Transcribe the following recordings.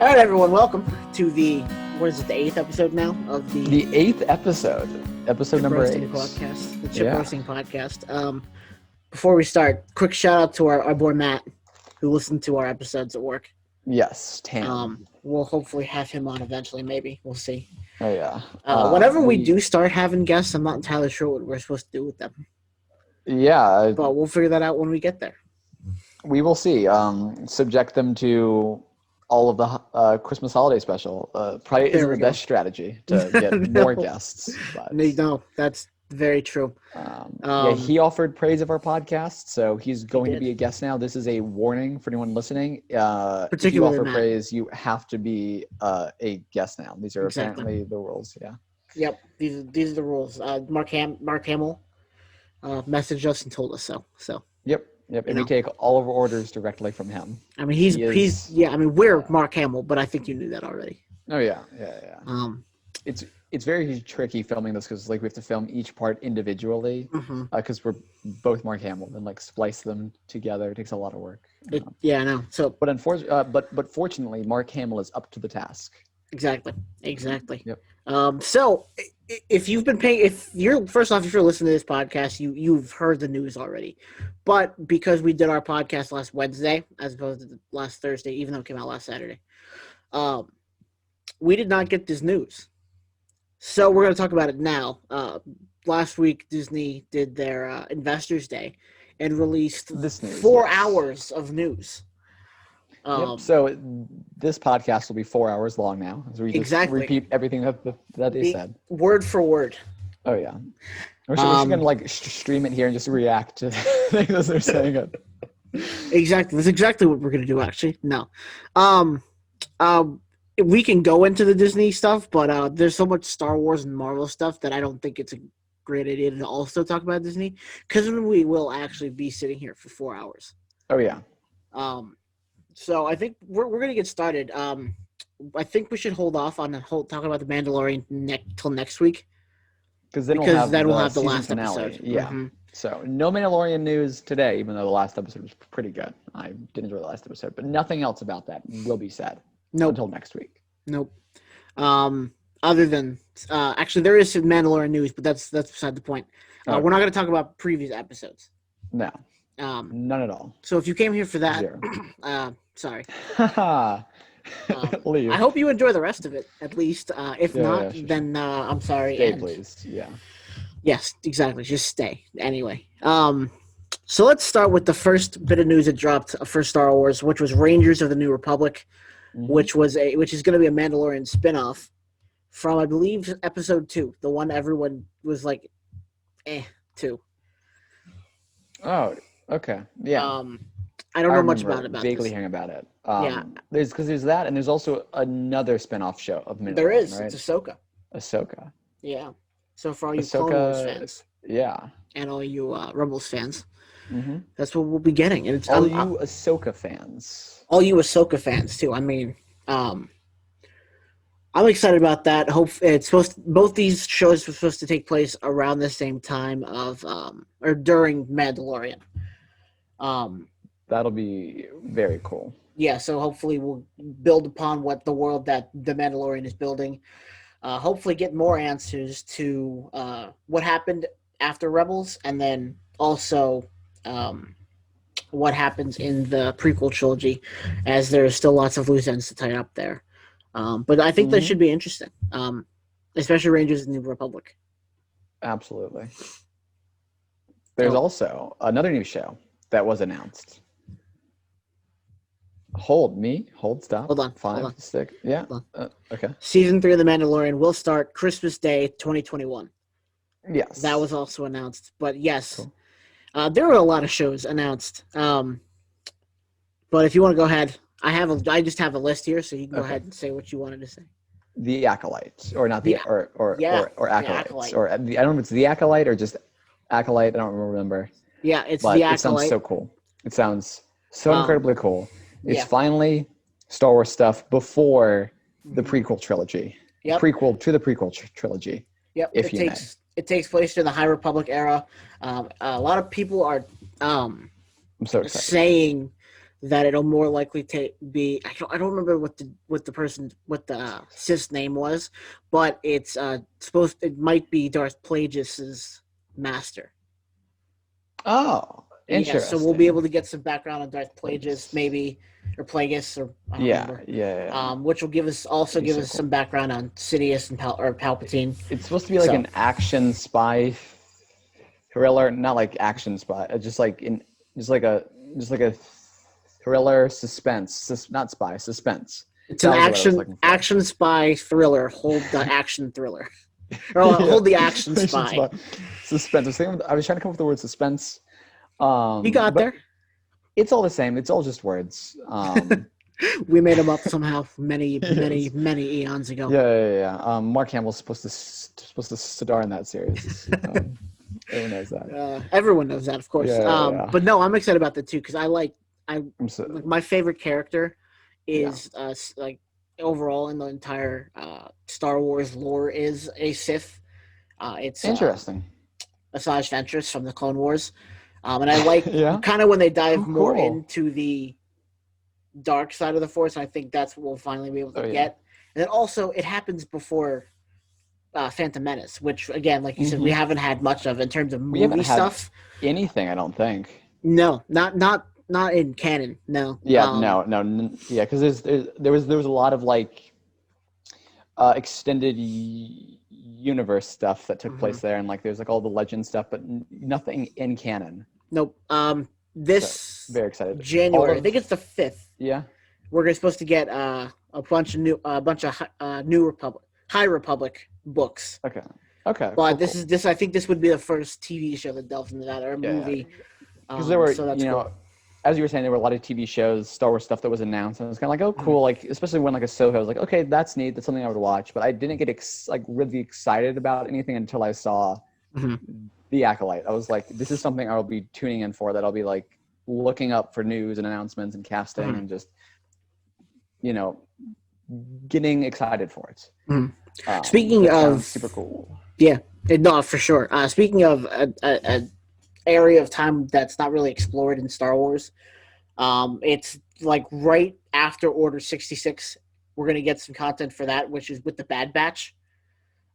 right, everyone, welcome to the the 8th episode now of the 8th episode number 8 podcast, the Chip Roasting Podcast. Before we start, quick shout out to our boy Matt, who listened to our episodes at work. Yes, Tam. We'll hopefully have him on eventually. Maybe we'll see. Oh yeah. Whenever we do start having guests, I'm not entirely sure what we're supposed to do with them. Yeah, but we'll figure that out when we get there. We will see. Subject them to all of the Christmas holiday special. Probably isn't the best strategy to get more guests. But, no, that's very true. He offered praise of our podcast, so he's going to be a guest now. This is a warning for anyone listening. Particularly if you offer praise, you have to be a guest now. These are apparently the rules. Yeah. Yep. These are the rules. Mark Hamill messaged us and told us so. So. Yep, and we take all of our orders directly from him. I mean, he's we're Mark Hamill, but I think you knew that already. Oh yeah. It's very tricky filming this because we have to film each part individually because we're both Mark Hamill and splice them together. It takes a lot of work. I know. So, but unfortunately, but fortunately, Mark Hamill is up to the task. Exactly. Yep. So if you've been paying, if you're listening to this podcast, you've heard the news already, but because we did our podcast last Wednesday as opposed to last Thursday, even though it came out last Saturday, we did not get this news. So we're going to talk about it now. Last week, Disney did their Investors Day and released this news, 4 hours of news. So this podcast will be 4 hours long now. So we just repeat everything that they said. Word for word. Oh, yeah. We're just going to stream it here and just react to things as they're saying it. Exactly. That's exactly what we're going to do, actually. No. We can go into the Disney stuff, but there's so much Star Wars and Marvel stuff that I don't think it's a great idea to also talk about Disney because we will actually be sitting here for 4 hours. Oh, yeah. So I think we're going to get started. I think we should hold off on talking about the Mandalorian till next week. Because then we'll have the last finale. episode. Yeah. Mm-hmm. So no Mandalorian news today, even though the last episode was pretty good. I did enjoy the last episode, but nothing else about that will be said until next week. Nope. Other than actually, there is some Mandalorian news, but that's beside the point. We're not going to talk about previous episodes. No. None at all. So if you came here for that, sorry. Leave. I hope you enjoy the rest of it, at least. If not, then I'm sorry. Stay, please. Yeah. Yes, exactly. Just stay. Anyway. So let's start with the first bit of news that dropped for Star Wars, which was Rangers of the New Republic, which is going to be a Mandalorian spinoff from, I believe, episode 2, the one everyone was like, 2. Oh, okay. Yeah. I don't know much about vaguely hearing about it. There's that, and there's also another spinoff show of Mandalorian. There is. Right? It's Ahsoka. Yeah. So for all you Clone Wars fans, and all you Rebels fans, that's what we'll be getting. And it's all you Ahsoka fans. All you Ahsoka fans too. I mean, I'm excited about that. Both these shows were supposed to take place around the same time or during Mandalorian. That'll be very cool. Yeah, so hopefully we'll build upon what the world that the Mandalorian is building. Hopefully get more answers to what happened after Rebels, and then also what happens in the prequel trilogy, as there's still lots of loose ends to tie up there. But I think that should be interesting, especially Rangers of the New Republic. Absolutely. There's also another new show that was announced. Hold, stop. Hold on. Stick. Yeah. Okay. Season 3 of The Mandalorian will start Christmas Day 2021. Yes. That was also announced. But yes, cool. There were a lot of shows announced. But if you want to go ahead, I just have a list here, so you can go ahead and say what you wanted to say. The Acolyte, or not or Acolytes, or I don't know if it's The Acolyte or just Acolyte. I don't remember. Yeah, it's The Acolyte. It sounds so cool. It sounds so incredibly cool. It's finally Star Wars stuff before the prequel trilogy. Yep. Prequel to the prequel trilogy. Yep. It takes place in the High Republic era. A lot of people are I'm so excited. saying that it'll more likely be. I don't remember what the Sith's name was, but it's it might be Darth Plagueis's master. Oh, Yeah, so we'll be able interesting. to get some background on Darth Plagueis, Plagueis. maybe, or Plagueis, or I don't Yeah, remember. yeah, yeah. Which will That'd be give so us some cool. background on Sidious and Palpatine. It's supposed to be like So an action spy thriller, not like action spy, just like a just like a thriller suspense, not spy, suspense. it's an That was the word I was looking for. action spy thriller. Hold the action thriller, or Yeah, hold the action action spy. spy, suspense. I was trying to come up with the word suspense, You got but there. it's all the same. It's all just words. We made them up somehow Yes. many eons ago. Yeah. Mark Hamill's supposed to star in that series. Everyone knows that. Everyone knows that, of course. Yeah. But no, I'm excited about that too because I I'm so like my favorite character yeah. is like overall in the entire Star Wars lore is a Sith. It's Interesting. Asajj Ventress from the Clone Wars, and I like Yeah. kind of when they dive Oh, more cool. into the dark side of the Force. I think that's what we'll finally be able to Oh yeah. get. And then also, it happens before Phantom Menace, which again, like you said, we Hmm. haven't had much of in terms of We haven't movie had stuff. anything, I don't think. No, not in canon. No. Yeah, yeah, because there was a lot of like extended universe stuff that took Mm-hmm. place there, and like there's like all the legend stuff, but nothing in canon. Nope. So This very excited. All January, I of think it's the 5th. yeah. We're supposed to get a bunch of New Republic, High Republic books. Okay. Okay. But Cool. Cool. I think this would be the first TV show that delves into that or a Yeah. movie. Because there were, So that's cool. as you were saying, there were a lot of TV shows, Star Wars stuff that was announced, and it was kind of like, oh, Mm-hmm. cool. Like, especially when like Ahsoka, I was like, okay, that's neat. That's something I would watch. But I didn't get like really excited about anything until I saw Mm-hmm. The Acolyte. I was like, this is something I will be tuning in for. That I'll be like looking up for news and announcements and casting Mm-hmm. and just, you know, getting excited for it. Mm-hmm. Speaking That sounds of, super cool. yeah, no, for sure. Speaking of a area of time that's not really explored in Star Wars, it's like right after Order 66. We're gonna get some content for that, which is with the Bad Batch.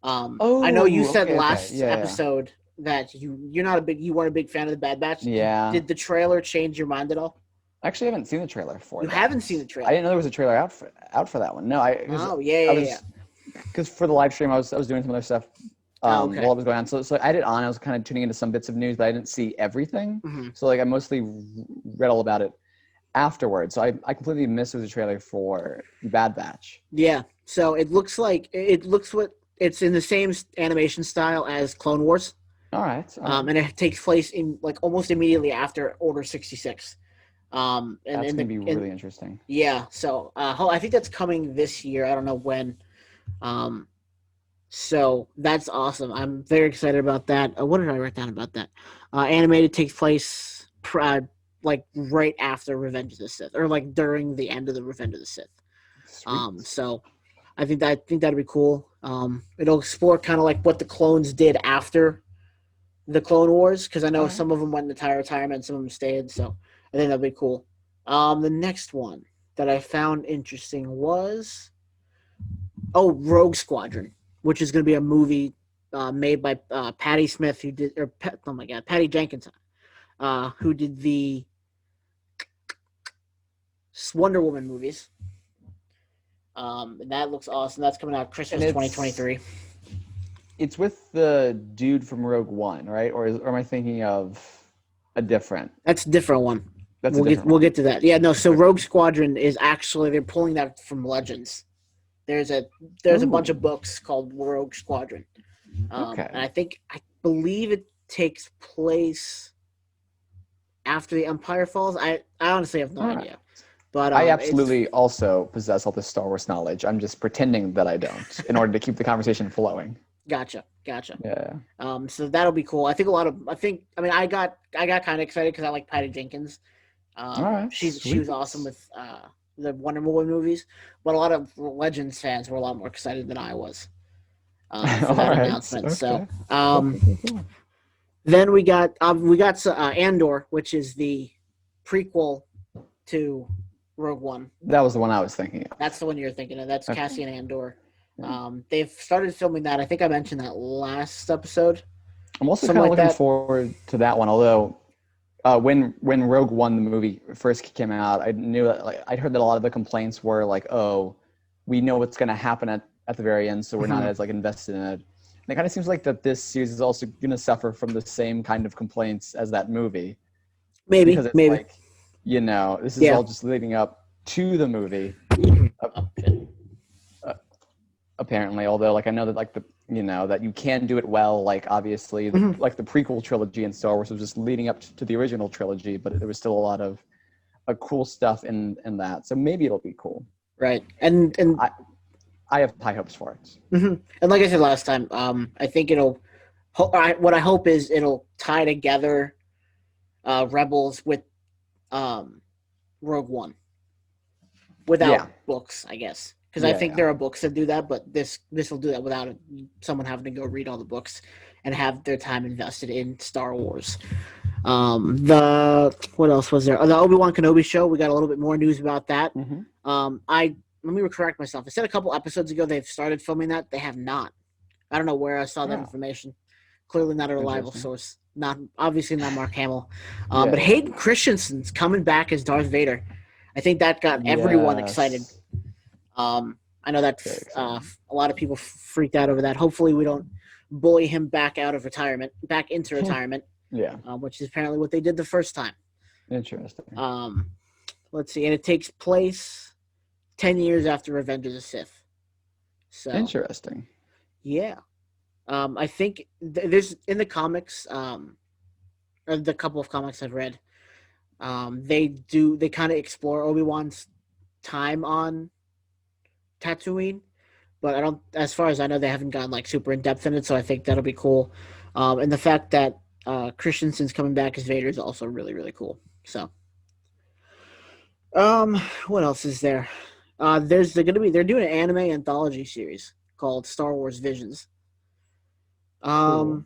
I know you Oh, said okay. last Yeah. episode that you weren't a big fan of the Bad Batch. Yeah. Did the trailer change your mind at all? I actually haven't seen the trailer for You that. haven't seen the I trailer. didn't know there was a trailer out for that one. No, Oh I yeah. was because for the live stream I was doing some other stuff Oh, while okay. it was going on. So I had it on. I was kind of tuning into some bits of news, but I didn't see everything. Mm-hmm. So like I mostly read all about it afterwards. So I completely missed it was a trailer for Bad Batch. Yeah. So it looks what it's in the same animation style as Clone Wars. All right. All right. And it takes place in like almost immediately after Order 66. And That's in gonna the be in really interesting. yeah, so I think that's coming this year. I don't know when. Um, so that's awesome. I'm very excited about that. What did I write down about that? Animated takes place like right after Revenge of the Sith, or like during the end of the Revenge of the Sith. Sweet. So I think that'd be cool. It'll explore kind of like what the clones did after the Clone Wars, because I All know right. some of them went into retirement, some of them stayed. So I think that'd be cool. The next one that I found interesting was Rogue Squadron, which is going to be a movie made by Patty Smith, who did oh my god, Patty Jenkins, who did the Wonder Woman movies. And that looks awesome. That's coming out Christmas 2023. It's with the dude from Rogue One, right? Or am I thinking of a different? That's a different one. That's a different We'll one. get to that. Yeah, no. So Okay. Rogue Squadron is actually they're pulling that from Legends. There's a bunch of books called Rogue Squadron. Okay. And I believe it takes place after the Empire Falls. I honestly have no idea. But I it's absolutely also possess all this Star Wars knowledge. I'm just pretending that I don't in order to keep the conversation flowing. gotcha. Yeah. So that'll be cool. I mean I got kind of excited because I like Patty Jenkins. All right. She was awesome with the Wonder Woman movies, but a lot of Legends fans were a lot more excited than I was for that announcement. Okay. So Cool. then we got Andor, which is the prequel to Rogue One. That was the one I was thinking of. That's the one you're thinking of. That's Okay. Cassian Andor. They've started filming that. I think I mentioned that last episode. I'm also kind of looking forward to that one. Although, when Rogue One the movie first came out, I knew that, like, I'd heard that a lot of the complaints were like, "Oh, we know what's going to happen at the very end, so we're not as like invested in it." And it kind of seems like that this series is also going to suffer from the same kind of complaints as that movie. Maybe, because it's like, this is all just leading up to the movie. Apparently, although, like, I know that, like, that you can do it well. Like, obviously, like the prequel trilogy in Star Wars was just leading up to the original trilogy, but there was still a lot of cool stuff in that. So maybe it'll be cool. Right, and I have high hopes for it. And like I said last time, I think it'll. What I hope is it'll tie together Rebels with Rogue One without books, I guess, because I think there are books that do that, but this will do that without someone having to go read all the books and have their time invested in Star Wars. What else was there? The Obi-Wan Kenobi show. We got a little bit more news about that. Let me correct myself. I said a couple episodes ago they've started filming that. They have not. I don't know where I saw that information. Clearly not a reliable source. Obviously not Mark Hamill. But Hayden Christensen's coming back as Darth Vader. I think that got everyone excited. I know that a lot of people freaked out over that. Hopefully we don't bully him back into retirement. Which is apparently what they did the first time. Interesting. Let's see. And it takes place 10 years after Revenge of the Sith. So interesting. Yeah. I think there's in the comics, or the couple of comics I've read, they kind of explore Obi-Wan's time on Tatooine, but as far as I know, they haven't gone like super in depth in it. So I think that'll be cool. And the fact that Christensen's coming back as Vader is also really, really cool. So, what else is there? They're doing an anime anthology series called Star Wars Visions. Lando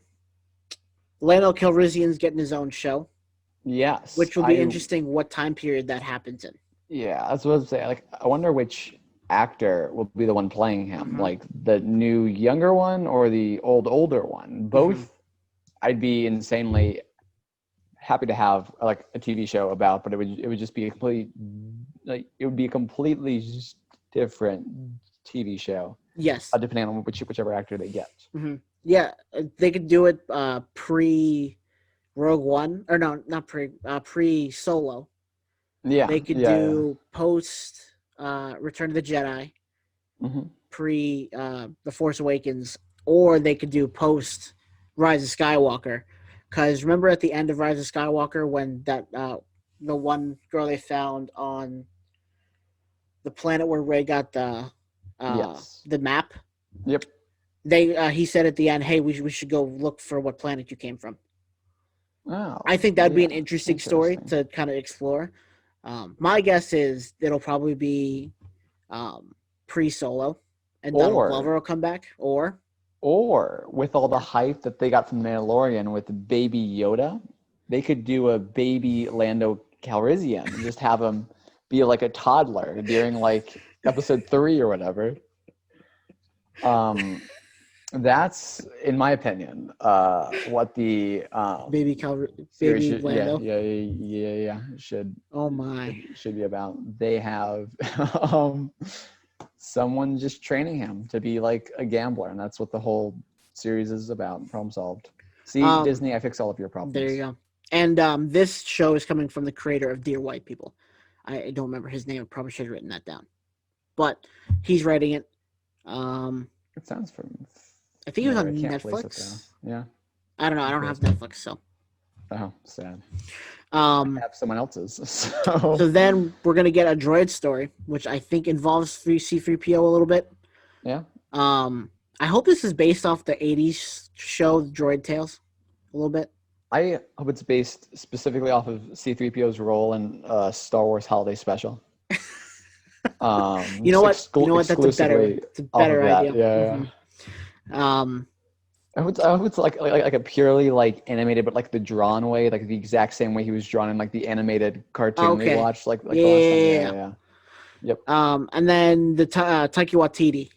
Calrissian's getting his own show. Yes. Which will be interesting what time period that happens in. Yeah, that's what I was saying. Like, I wonder which actor will be the one playing him. Like, the new younger one or the older one. Both I'd be insanely happy to have like a TV show about, but it would just be a completely different TV show. Yes. Depending on whichever actor they get. Yeah, they could do it pre Rogue One, or no, not pre Solo. Yeah, they could do post Return of the Jedi, pre The Force Awakens, or they could do post Rise of Skywalker. Because remember at the end of Rise of Skywalker when that the one girl they found on the planet where Rey got the map. Yep. He said at the end, "Hey, we should go look for what planet you came from." Oh, I think that'd be an interesting story to kind of explore. My guess is it'll probably be pre-Solo, and Donald Glover will come back, or with all the hype that they got from Mandalorian with Baby Yoda, they could do a baby Lando Calrissian and just have him be like a toddler during like episode 3 or whatever. That's, in my opinion, what the baby Lando. should. Oh my, should be about. They have someone just training him to be like a gambler, and that's what the whole series is about. Problem solved. See, Disney, I fix all of your problems. There you go. And this show is coming from the creator of Dear White People. I don't remember his name. I probably should have written that down, but he's writing it. It sounds familiar. I think it was on Netflix. Yeah. I don't know. I don't have Netflix, so. Oh, sad. I have someone else's. So then we're gonna get a droid story, which I think involves C-3PO a little bit. Yeah. I hope this is based off the '80s show Droid Tales, a little bit. I hope it's based specifically off of C-3PO's role in Star Wars Holiday Special. You know what? That's a better idea. Yeah. I hope it's like a purely like animated, but like the drawn way, like the exact same way he was drawn in like the animated cartoon we Okay. watched like the last time. Yeah. Yeah. Yep. And then the Taika Waititi.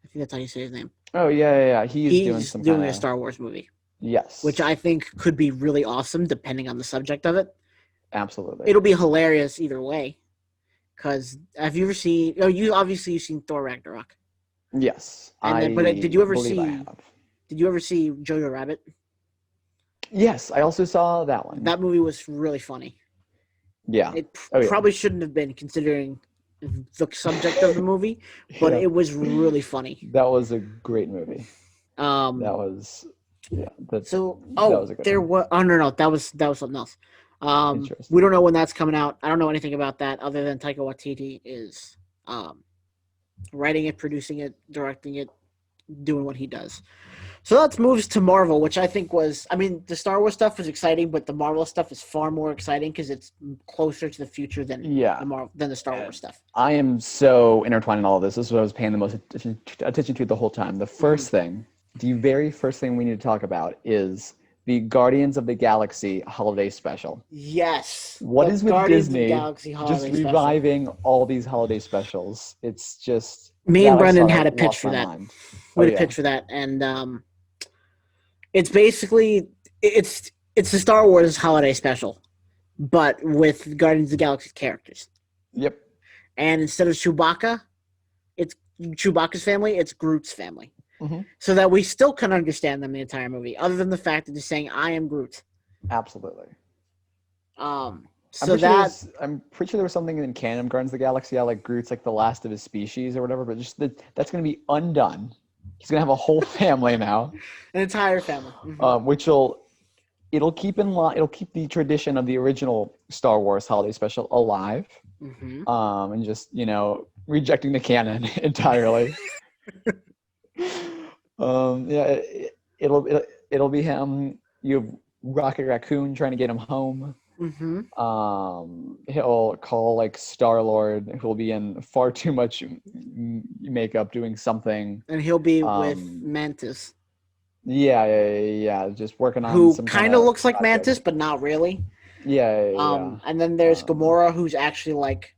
I think that's how you say his name. Oh yeah. He's doing He's some kind doing a of Star Wars movie, which yes, I think could be really awesome depending on the subject of it. absolutely. It'll be hilarious either way. Because have you ever seen? Oh, you've seen Thor Ragnarok. Yes, And then, but did I you ever believe I see? have. Did you ever see Jojo Rabbit? Yes, I also saw that one. That movie was really funny. Yeah. It Oh yeah. probably shouldn't have been considering the subject of the movie, but Yeah. it was really funny. That was a great movie. Um. That was yeah. That So, that was a good there one. was. Oh no, that was something else. We Interesting. don't know when that's coming out. I don't know anything about that other than Taika Waititi is writing it, producing it, directing it, doing what he does. So let's move to Marvel, which I think was, I mean, the Star Wars stuff was exciting, but the Marvel stuff is far more exciting because it's closer to the future than Yeah. the Star Wars stuff. I am so intertwined in all of this. This is what I was paying the most attention to the whole time. The very first thing we need to talk about is the Guardians of the Galaxy holiday special. Yes, What the is with Guardians of the Disney Galaxy just holiday special. reviving all these holiday specials? It's just Me and that I saw Brendan that had a pitch lost for my that. mind. Oh We had a yeah. pitch for that, and it's basically it's the Star Wars holiday special, but with Guardians of the Galaxy characters. Yep. And instead of Chewbacca, it's Chewbacca's family. It's Groot's family. Mm-hmm. So that we still can understand them the entire movie, other than the fact that they're saying "I am Groot." Absolutely. So that I'm pretty sure there was something in canon of Guardians of the Galaxy, like Groot's like the last of his species or whatever, but just that's going to be undone. He's going to have a whole family now, an entire family, which it'll keep it'll keep the tradition of the original Star Wars holiday special alive, and just rejecting the canon entirely. Yeah, it'll be him. You have Rocket Raccoon trying to get him home. He'll call like Star-Lord, who'll be in far too much makeup doing something, and he'll be with Mantis. Yeah, just working on who some kind of looks like project. Mantis, but not really. Yeah. And then there's Gamora, who's actually like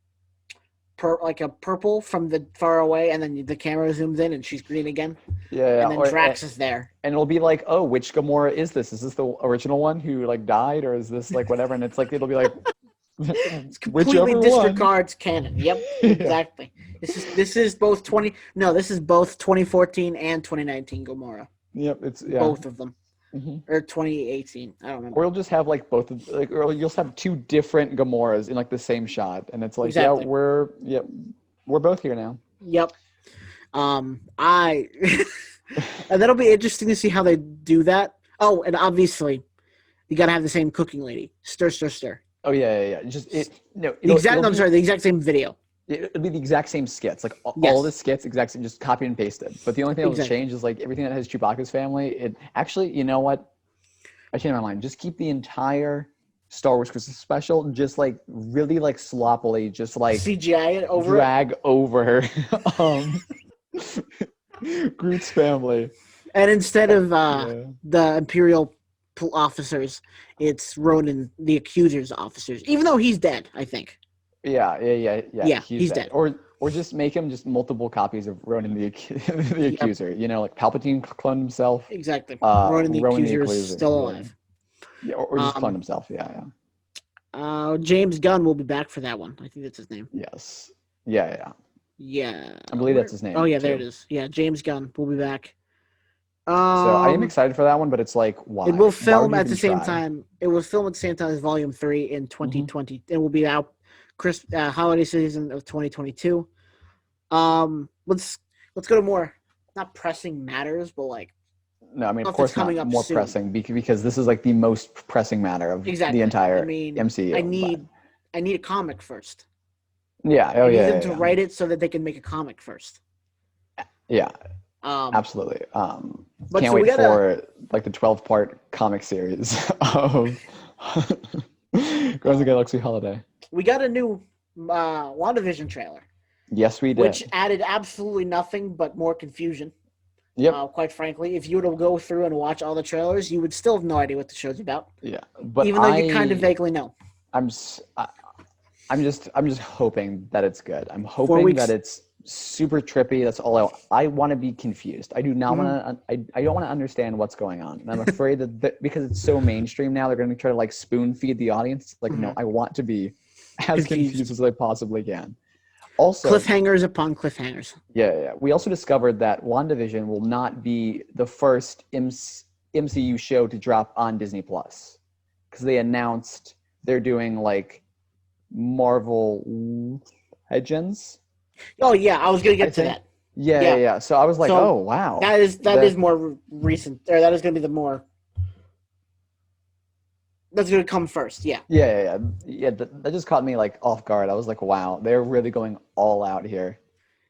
a purple from the far away, and then the camera zooms in and she's green again. Yeah. And then Drax is there. And it'll be like, oh, which Gamora is this? Is this the original one who like died, or is this like whatever? And it's like it'll be like it's completely disregards canon. Yep, exactly. This is both 2014 and 2019 Gamora. Yep, it's both of them. Or 2018, I don't remember. Or you'll just have like both of or you'll just have two different Gamoras in like the same shot, and it's like, exactly. we're both here now. Yep. And that'll be interesting to see how they do that. Oh, and obviously, you gotta have the same cooking lady. Stir. Oh yeah. Just the exact same video. It'll be the exact same skits, like all the skits, exact same, just copy and pasted. But the only thing that will change is like everything that has Chewbacca's family. It actually, you know what? I changed my mind. Just keep the entire Star Wars Christmas special, just like really like sloppily, just like CGI it over, drag over Groot's family. And instead of the Imperial officers, it's Ronan, the Accuser's officers. Even though he's dead, I think. Yeah. He's dead. Or just make him just multiple copies of Ronan the Accuser. Like Palpatine cloned himself. Exactly. Ronan the Accuser is still alive. Yeah, or just clone himself. Yeah. James Gunn will be back for that one. I think that's his name. Yes. Yeah. Yeah. I believe that's his name. Oh yeah, there it is. Yeah, James Gunn will be back. So I am excited for that one, but it's like, why? It will film at the same time. It will film at the same time as Volume 3 in 2020. It will be out holiday season of 2022. Let's go to more not pressing matters, but like no, I mean of course not more soon. Pressing because this is like the most pressing matter of the entire MCU. I need a comic first. Yeah, I need them to write it so that they can make a comic first. Yeah. Absolutely. But can't wait for like the 12-part comic series of Guardians of the Galaxy Holiday. We got a new WandaVision trailer. Yes, we did. Which added absolutely nothing but more confusion. Yep. Quite frankly, if you were to go through and watch all the trailers, you would still have no idea what the show's about. Yeah, but even though you kind of vaguely know. I'm just hoping that it's good. I'm 4 hoping weeks. that it's super trippy. That's all I want to be confused. I do not want to. I don't want to understand what's going on, and I'm afraid that because it's so mainstream now, they're going to try to like spoon feed the audience. Like, no, I want to be as confused as I possibly can. Also, cliffhangers upon cliffhangers. Yeah. We also discovered that WandaVision will not be the first MCU show to drop on Disney Plus, because they announced they're doing like Marvel Legends. Oh yeah, I was gonna get to that. Yeah. So I was like, oh wow, that is more recent, or that is gonna be the more. That's gonna come first. Yeah. That just caught me like off guard. I was like, wow, they're really going all out here.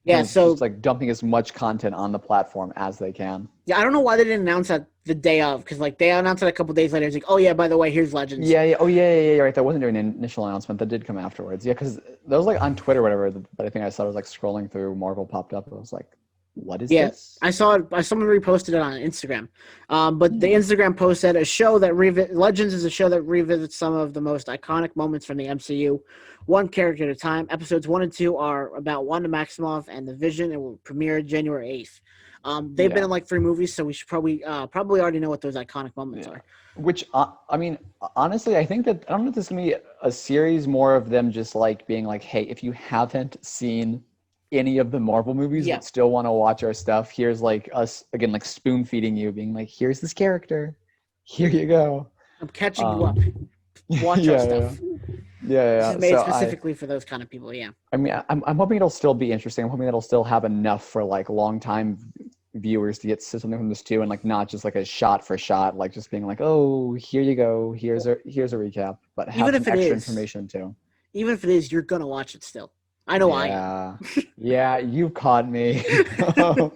Yeah, so just like dumping as much content on the platform as they can. Yeah, I don't know why they didn't announce that the day of, because like they announced it a couple days later. It's like, oh yeah, by the way, here's Legends. Yeah. Oh yeah. Right. That wasn't during an initial announcement. That did come afterwards. Yeah, because that was like on Twitter or whatever. But I think I saw it was like scrolling through. Marvel popped up. I was like, what is this? I saw it. Someone reposted it on Instagram. But the Instagram post said Legends is a show that revisits some of the most iconic moments from the MCU, one character at a time. Episodes 1 and 2 are about Wanda Maximoff and the Vision, and will premiere January 8th. They've been in like 3 movies, so we should probably already know what those iconic moments are. Which I mean, honestly, I think that I don't know if this is gonna be a series more of them just like being like, hey, if you haven't seen any of the Marvel movies but still want to watch our stuff, here's like us again, like spoon feeding you, being like, here's this character, here you go. I'm catching you up. Watch our stuff. Yeah. This is made specifically for those kind of people. Yeah. I mean, I'm hoping it'll still be interesting. I'm hoping it'll still have enough for like long time viewers to get something from this too, and like not just like a shot for shot, like just being like, oh, here you go, here's a recap, but have some extra information too. Even if it is, you're gonna watch it still. I know I am. Yeah, you caught me. Well,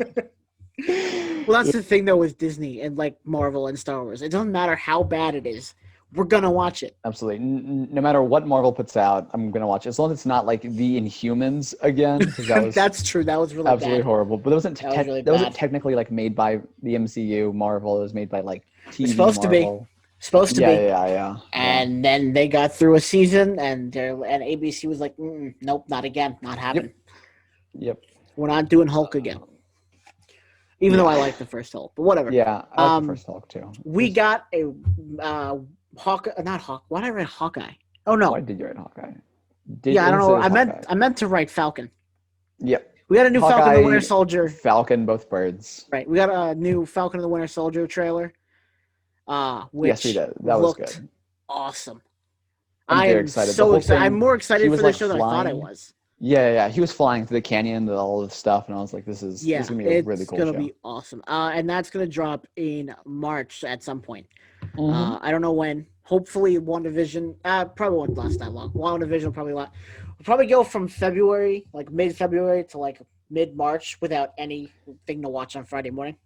that's the thing though with Disney and like Marvel and Star Wars. It doesn't matter how bad it is. We're gonna watch it. Absolutely. No matter what Marvel puts out, I'm gonna watch it. As long as it's not like the Inhumans again, because that was that's true. That was really absolutely bad. horrible. But that wasn't technically like made by the MCU Marvel. It was made by like TV supposed Marvel. Supposed to be. Yeah. And then they got through a season, and ABC was like, nope, not again, not happening. Yep. We're not doing Hulk again. Even though I like the first Hulk, but whatever. Yeah, I like the first Hulk too. We got a not Hawk. Why did I write Hawkeye? Oh no. Why did you write Hawkeye? I don't know. I meant to write Falcon. Yep. We got a new Hawkeye, Falcon and the Winter Soldier. Falcon, both birds. Right. We got a new Falcon and the Winter Soldier trailer. Which yes, we did. That was good. Awesome. I'm very excited. So excited. I'm more excited for the show than I thought I was. Yeah. He was flying through the canyon and all this stuff, and I was like, this is going to be a really cool show. It's going to be awesome. And that's going to drop in March at some point. I don't know when. Hopefully, WandaVision probably won't last that long. WandaVision will probably go from February, like mid-February, to like mid-March without anything to watch on Friday morning.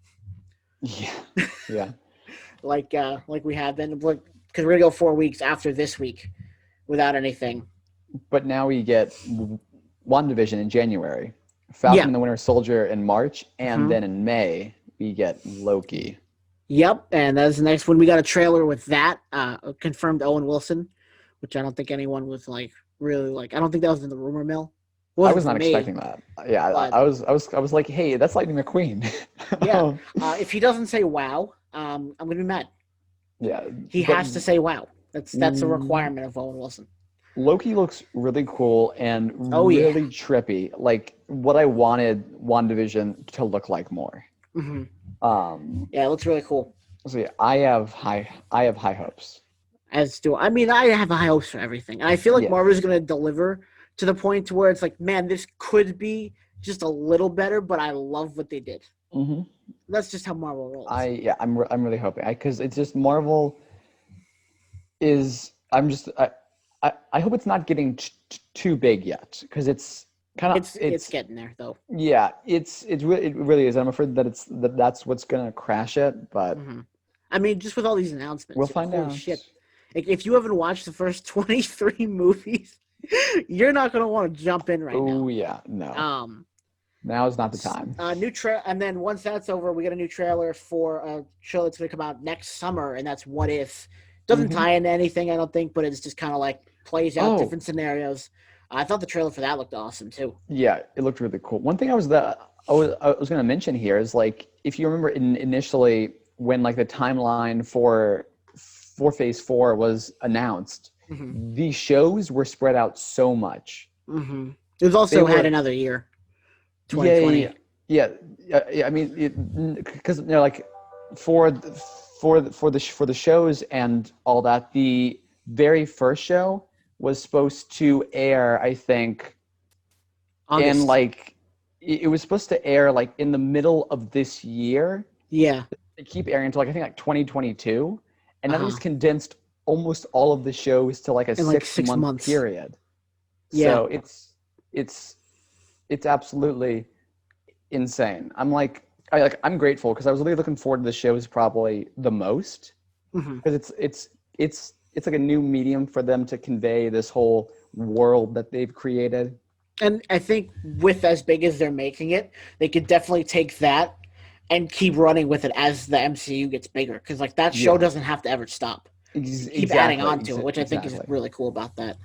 Yeah. like we have been, because we're gonna go 4 weeks after this week without anything. But now we get WandaVision in January, Falcon and the Winter Soldier in March, and then in May we get Loki. Yep, and that's the next one. We got a trailer with that confirmed Owen Wilson, which I don't think anyone was like really like. I don't think that was in the rumor mill. I was not expecting that. Yeah, but, I was like, hey, that's Lightning McQueen. If he doesn't say wow, I'm gonna be mad. Yeah, he has to say wow. That's a requirement of Owen Wilson. Loki looks really cool and really trippy, like what I wanted WandaVision to look like more. It looks really cool. So yeah, I have high hopes. As do I mean, I have high hopes for everything, and I feel like Marvel's going to deliver to the point to where it's like, man, this could be just a little better, but I love what they did. That's just how Marvel rolls. I'm really hoping, because it's just Marvel is. I hope it's not getting too big yet, because it's kind of it's getting there though. Yeah, it really is. I'm afraid that that's what's gonna crash it. But I mean, just with all these announcements, we'll find out. Shit. If you haven't watched the first 23 movies, you're not gonna want to jump in right now. Oh yeah, no. Now is not the time. And then once that's over, we get a new trailer for a show that's going to come out next summer, and that's What If. Doesn't tie into anything, I don't think, but it's just kind of like plays out different scenarios. I thought the trailer for that looked awesome too. Yeah, it looked really cool. One thing I was going to mention here is like if you remember initially when like the timeline for Phase 4 was announced, the shows were spread out so much. It was also had another year, 2020. Yeah. I mean, because like for the shows and all that, the very first show was supposed to air, I think, August. And like it was supposed to air like in the middle of this year. Yeah. They keep airing until like I think like 2022, and now they just condensed almost all of the shows to like a 6-month period. Yeah. So it's absolutely insane. I'm grateful because I was really looking forward to the shows probably the most because it's like a new medium for them to convey this whole world that they've created. And I think with as big as they're making it, they could definitely take that and keep running with it as the MCU gets bigger. Because like that show doesn't have to ever stop. Keep adding on to it, which I think is really cool about that.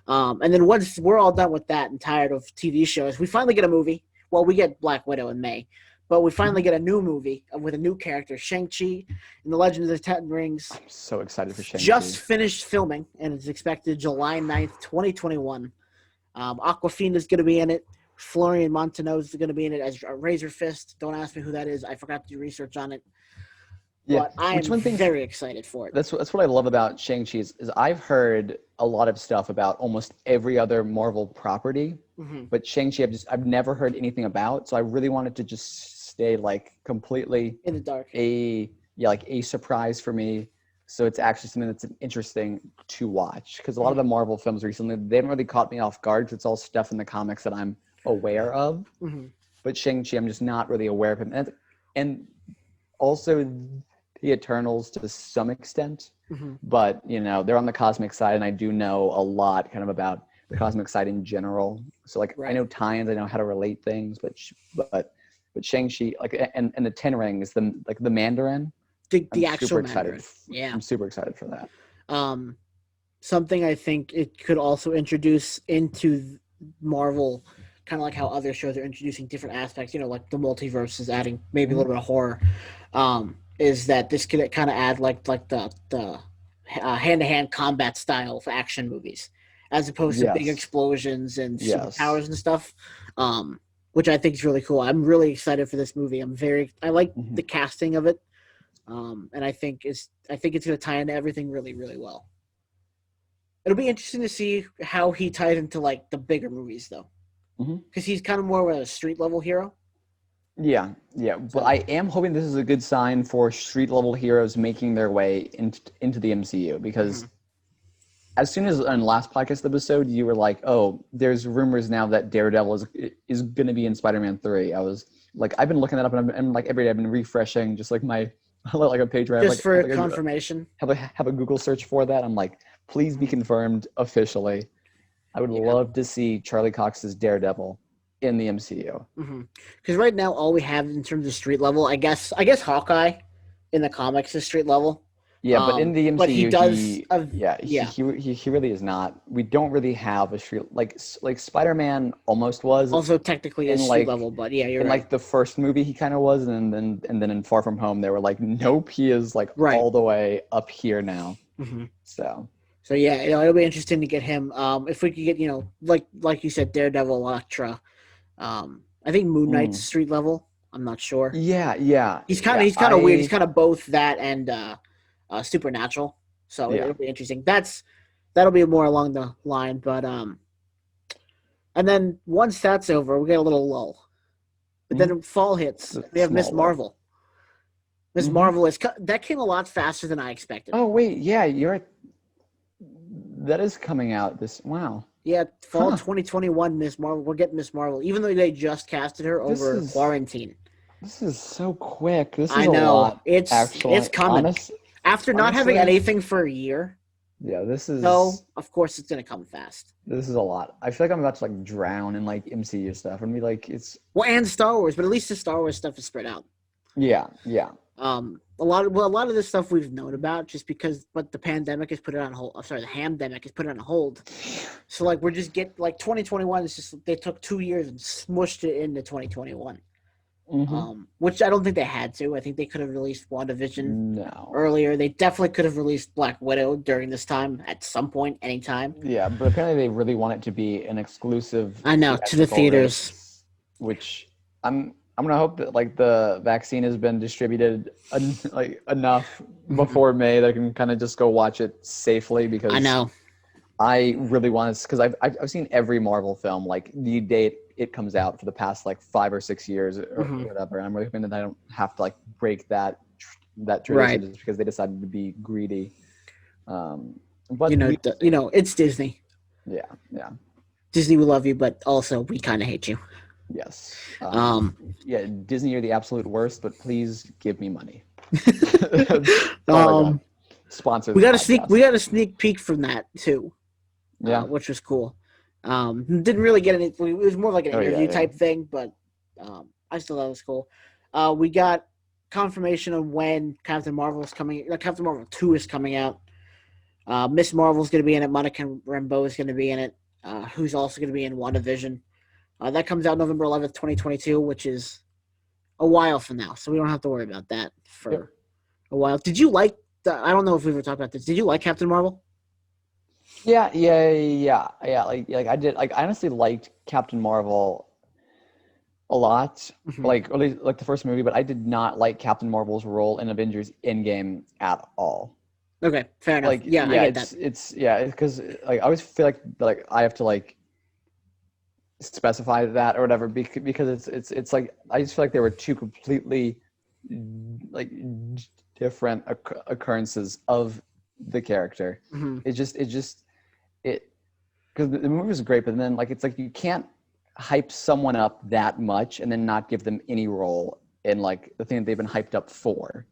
And then once we're all done with that and tired of TV shows, we finally get a movie. Well, we get Black Widow in May, but we finally get a new movie with a new character, Shang-Chi and the Legend of the Ten Rings. I'm so excited for Shang-Chi. Just finished filming, and it's expected July 9th, 2021. Aquafina is going to be in it. Florian Montanez is going to be in it as Razor Fist. Don't ask me who that is. I forgot to do research on it. Yeah, but I'm very excited for it. That's what I love about Shang-Chi is I've heard a lot of stuff about almost every other Marvel property, but Shang-Chi I've never heard anything about. So I really wanted to just stay like completely in the dark. A surprise for me. So it's actually something that's interesting to watch because a lot of the Marvel films recently, they haven't really caught me off guard because it's all stuff in the comics that I'm aware of. But Shang-Chi, I'm just not really aware of him. And also the Eternals to some extent. But, they're on the cosmic side, and I do know a lot kind of about the cosmic side in general. So, I know tie-ins, I know how to relate things, but Shang-Chi, and the Ten Rings, the Mandarin, the actual Mandarin. Yeah, I'm super excited for that. Something I think it could also introduce into Marvel, kind of like how other shows are introducing different aspects. Like the multiverse is adding maybe a little bit of horror. Is that this could kind of add like the hand-to-hand combat style of action movies, as opposed to big explosions and superpowers and stuff. Which I think is really cool. I'm really excited for this movie. I like the casting of it. And I think it's going to tie into everything really, really well. It'll be interesting to see how he ties into like the bigger movies, though, because he's kind of more of a street level hero. Yeah. But I am hoping this is a good sign for street level heroes making their way into the MCU because as soon as on last podcast episode you were like, "Oh, there's rumors now that Daredevil is going to be in Spider-Man 3." I was like, I've been looking that up and like every day I've been refreshing just like my like a page where just for confirmation. Have a Google search for that. I'm like, please be confirmed officially. I would love to see Charlie Cox's Daredevil in the MCU. Because right now, all we have in terms of street level, I guess Hawkeye in the comics is street level. Yeah, but in the MCU, but he does. He really is not. We don't really have a street like Spider-Man almost was. Also, technically, is street level, but yeah, you're right. Like the first movie, he kind of was, and then in Far From Home, they were like, nope, he is like all the way up here now. So yeah, it'll be interesting to get him. If we could get like you said, Daredevil, Elektra. I think Moon Knight's street level. I'm not sure. Yeah. He's kind of weird. He's kind of both that and supernatural. So it'll be interesting. That'll be more along the line. But and then once that's over, we get a little lull. But then fall hits. We have Miss Marvel. Miss Marvel that came a lot faster than I expected. Oh wait, yeah, that is coming out this. Wow. Yeah, fall 2021, Miss Marvel. We're getting Miss Marvel, even though they just casted her over quarantine. This is so quick. This is I know. A lot. It's coming. After not having anything for a year, Yeah, this So is of course it's gonna come fast. this is a lot. I feel like I'm about to like drown in like MCU stuff and be like, it's Well, and Star Wars, but at least the Star Wars stuff is spread out. yeah. A lot of this stuff we've known about just because, but the pandemic has put it on hold. I'm sorry, the hamdemic has put it on hold. So like we're just get like 2021 is just they took 2 years and smushed it into 2021. Which I don't think they had to. I think they could have released WandaVision No. earlier. They definitely could have released Black Widow during this time at some point, anytime. Yeah, but apparently they really want it to be an exclusive I know, to the theatrical theaters. release, which I'm gonna hope that like the vaccine has been distributed like enough before May that I can kind of just go watch it safely I because know. I really want to because I've seen every Marvel film like the date it comes out for the past like 5 or 6 years or whatever, and I'm really hoping that I don't have to like break that tradition Right. just because they decided to be greedy. But It's Disney. yeah. Disney will love you, but also we kind of hate you. Yes. Yeah, Disney are the absolute worst, but please give me money. That's all I got. Sponsor. We got a sneak peek from that too. Yeah. Which was cool. Didn't really get any. It was more like an interview type thing, but I still thought it was cool. We got confirmation on when Captain Marvel is coming. Captain Marvel 2 is coming out. Miss Marvel is going to be in it. Monica Rambeau is going to be in it. Who's also going to be in WandaVision. That comes out November 11th, 2022, which is a while from now, so we don't have to worry about that for a while. Did you like? I don't know if we ever talked about this. Did you like Captain Marvel? Yeah. Like I did. Like I honestly liked Captain Marvel a lot. Like at least like the first movie, but I did not like Captain Marvel's role in Avengers Endgame at all. Okay, fair enough. Like I get that. It's because like I always feel like I have to like specify that or whatever because it's like I just feel like there were two completely like different occurrences of the character. It just because the movie was great, but then like it's like you can't hype someone up that much and then not give them any role in like the thing that they've been hyped up for.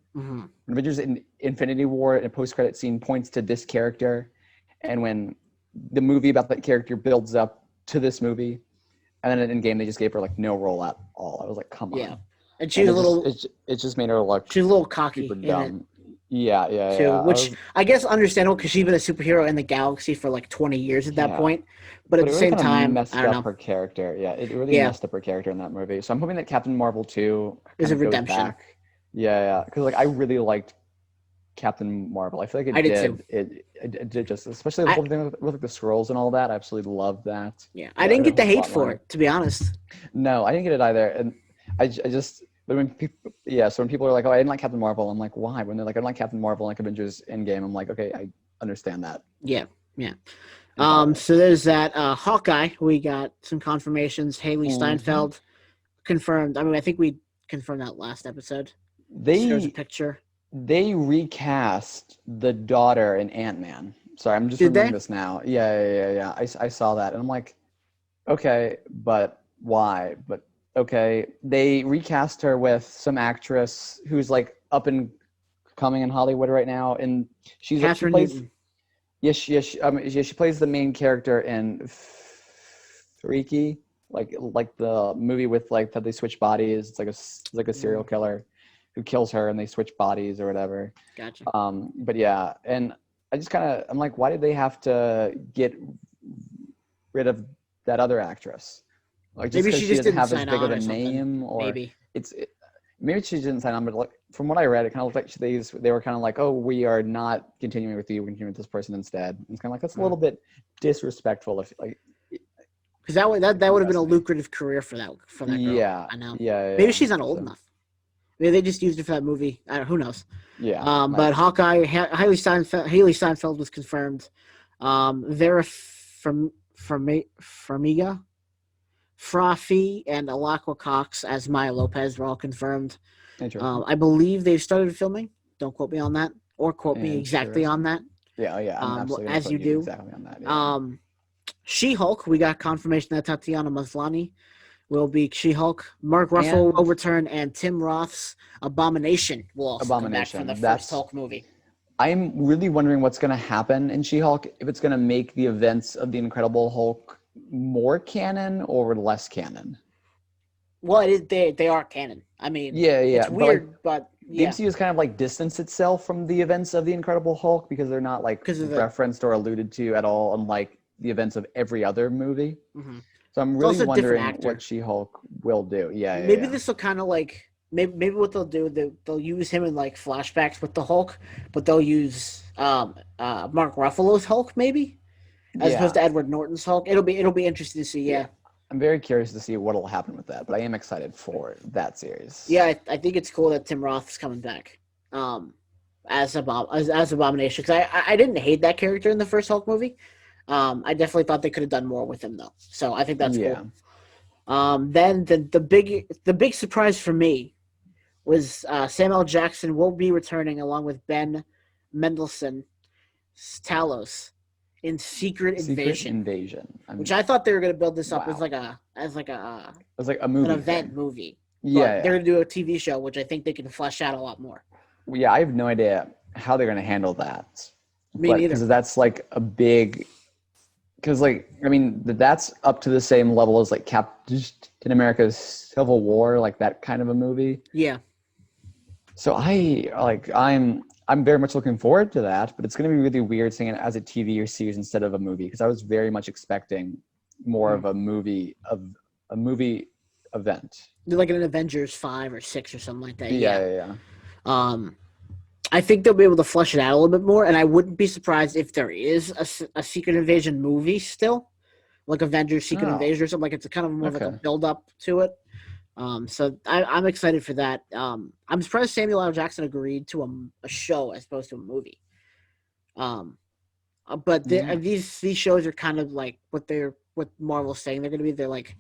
Avengers in Infinity War, a post-credit scene points to this character, and when the movie about that character builds up to this movie, and then in game they just gave her like no role at all. I was like, come on. Yeah, and she's a little. It just made her look. She's a little cocky. Super dumb. Yeah. Too, which I guess understandable because she's been a superhero in the galaxy for like 20 years at that point. But at the same time, messed up her character. Yeah, it really messed up her character in that movie. So I'm hoping that Captain Marvel 2 is a redemption. Yeah, because like I really liked Captain Marvel. I feel like it did just, especially the whole thing with like, the scrolls and all that. I absolutely loved that. Yeah, I didn't get the hate for it, to be honest. No, I didn't get it either, and I just. But when people, so when people are like, "Oh, I didn't like Captain Marvel," I'm like, "Why?" When they're like, "I don't like Captain Marvel, like Avengers Endgame," I'm like, "Okay, I understand that." Yeah. So there's that. Hawkeye, we got some confirmations. Haley Steinfeld confirmed. I mean, I think we confirmed that last episode. There's a picture. They recast the daughter in Ant-Man. Sorry, I'm just remembering this now. Yeah. I saw that, and I'm like, okay, but why? But okay, they recast her with some actress who's like up and coming in Hollywood right now, and she plays. She plays the main character in Freaky, like the movie with like that they switch bodies. It's like a serial killer who kills her and they switch bodies or whatever. Gotcha. But yeah, and I just I'm like, why did they have to get rid of that other actress? Like just maybe she doesn't have as big of a name, or maybe maybe she didn't sign on. But like, from what I read, it kind of looked like they were kind of like, oh, we are not continuing with you. We're continuing with this person instead. It's kind of like that's a little bit disrespectful. If like, because that would have been a lucrative career for that girl. Yeah, I know. Yeah. Maybe she's not old enough. Maybe they just used it for that movie. I don't know. Who knows? Yeah. But Hawkeye, Haley Steinfeld was confirmed. Vera Farmiga, Frafi, and Alakwa Cox as Maya Lopez were all confirmed. I believe they've started filming. Don't quote me on that, or quote me exactly on that. Yeah. I'm absolutely as you do. Exactly on that. Yeah. She-Hulk, we got confirmation that Tatiana Maslany will be She-Hulk. Mark Ruffalo will return, and Tim Roth's Abomination will also come back from the first Hulk movie. I'm really wondering what's going to happen in She-Hulk, if it's going to make the events of the Incredible Hulk more canon or less canon. Well, it is, they are canon. I mean, Yeah, it's but like weird, but the yeah, MCU has kind of like distanced itself from the events of the Incredible Hulk because they're not like because of the. referenced or alluded to at all, unlike the events of every other movie. Mhm. So I'm It's really also a different wondering what actor. She-Hulk will do. Maybe Yeah. this will kind of like maybe what they'll do, they'll use him in like flashbacks with the Hulk, but they'll use Mark Ruffalo's Hulk maybe as opposed Yeah. to Edward Norton's Hulk. It'll be interesting to see. Yeah. Yeah, I'm very curious to see what'll happen with that, but I am excited for that series. yeah. I think it's cool that Tim Roth is coming back. Um, as Abomination because I didn't hate that character in the first Hulk movie. I definitely thought they could have done more with him though, so I think that's Yeah. cool. Then the big surprise for me was Samuel Jackson will be returning along with Ben Mendelsohn Talos in Secret Secret Invasion, Invasion. which I thought they were going to build this up as Wow. like It's like a an movie event thing. movie, but they're Yeah. going to do a TV show, which I think they can flesh out a lot more. Yeah, I have no idea how they're going to handle that. Me But neither. because that's like a big, because like, I mean, that's up to the same level as like Captain America's Civil War, like that kind of a movie. Yeah. So I'm very much looking forward to that, but it's going to be really weird seeing it as a TV or series instead of a movie because I was very much expecting more of a movie event. They're like an Avengers 5 or 6 or something like that. Yeah. Yeah. Um, I think they'll be able to flesh it out a little bit more, and I wouldn't be surprised if there is a Secret Invasion movie still, like Avengers Secret Oh, Invasion or something. Like it's a kind of more of like a okay. build up to it. So I'm excited for that. I'm surprised Samuel L. Jackson agreed to a show as opposed to a movie. Um, but Yeah. these shows are kind of like what Marvel's saying they're going to be. They're like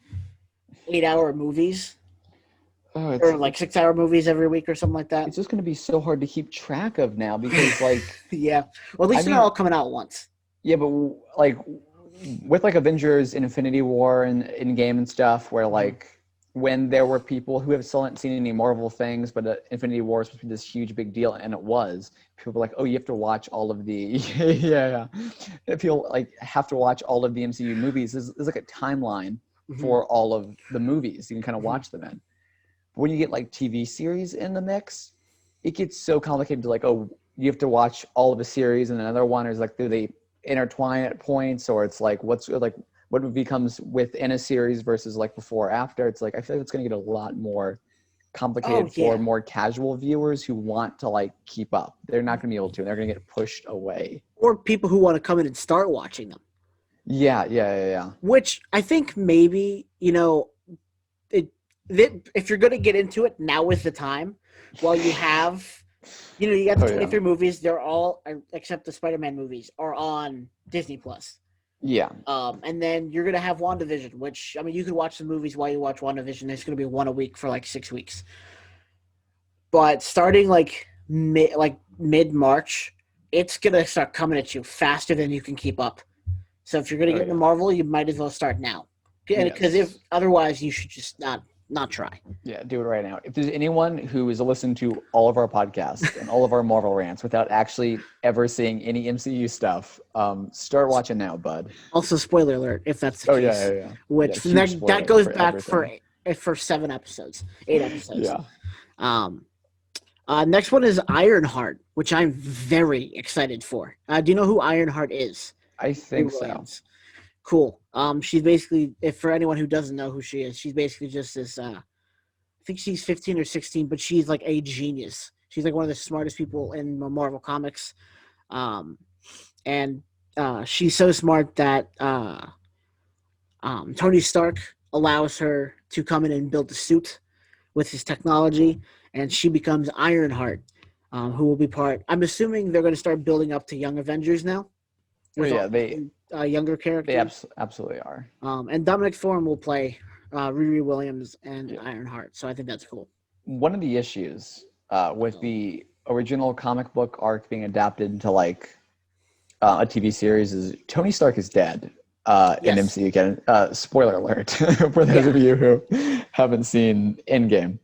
8-hour movies Oh, or like 6-hour movies every week or something like that. it's just going to be so hard to keep track of now because like Yeah. Well, at I least they're not mean, all coming out at once. yeah, but like with like Avengers, Infinity War, and Endgame and stuff, where Mhm. like when there were people who have still haven't seen any Marvel things, but Infinity War was supposed to be this huge big deal, and it was. People were like, "Oh, you have to watch all of the yeah." People like have to watch all of the MCU movies. There's like a timeline Mhm. for all of the movies you can kind of Mhm. watch them in. But when you get like TV series in the mix, it gets so complicated to like, oh, you have to watch all of a series and another one is like, do they intertwine at points or it's like what's like what becomes within a series versus like before or after. It's like I feel like it's going to get a lot more Oh complicated for yeah. more casual viewers who want to like keep up. They're not going to be able to, and they're going to get pushed away. Or people who want to come in and start watching them. Yeah. Which I think maybe it, if you're going to get into it, now is the time. While you have, you got the Oh yeah. 23 movies. They're all except the Spider-Man movies are on Disney Plus. Yeah. And then you're gonna have WandaVision, which I mean, you could watch the movies while you watch WandaVision. There's gonna be one a week for like 6 weeks. But starting like mid March, it's gonna start coming at you faster than you can keep up. So if you're gonna Oh get into yeah. Marvel, you might as well start now, because if Yes. otherwise, you should just not try. Yeah, do it right now. If there's anyone who is listening to all of our podcasts and all of our Marvel rants without actually ever seeing any MCU stuff, start watching now, bud. Also, spoiler alert, if that's the Oh case, yeah. which Huge that spoilers goes for back everything. for 7 episodes, 8 episodes. Yeah, Um, Next one is Ironheart, which I'm very excited for. Do you know who Ironheart is? I Riri think so. Williams. Cool. She's basically, if for anyone who doesn't know who she is, she's basically just this. I think she's 15 or 16, but she's like a genius. She's like one of the smartest people in Marvel Comics, um, and she's so smart that Tony Stark allows her to come in and build a suit with his technology, and she becomes Ironheart, who will be part. I'm assuming they're going to start building up to Young Avengers now Oh with all yeah, these new, younger they characters. absolutely are. And Dominic Thorne will play Riri Williams and Yeah. Ironheart, so I think that's cool. One of the issues with the original comic book arc being adapted into like a TV series is Tony Stark is dead in Yes. MCU canon. Spoiler alert for those Yeah. of you who haven't seen Endgame.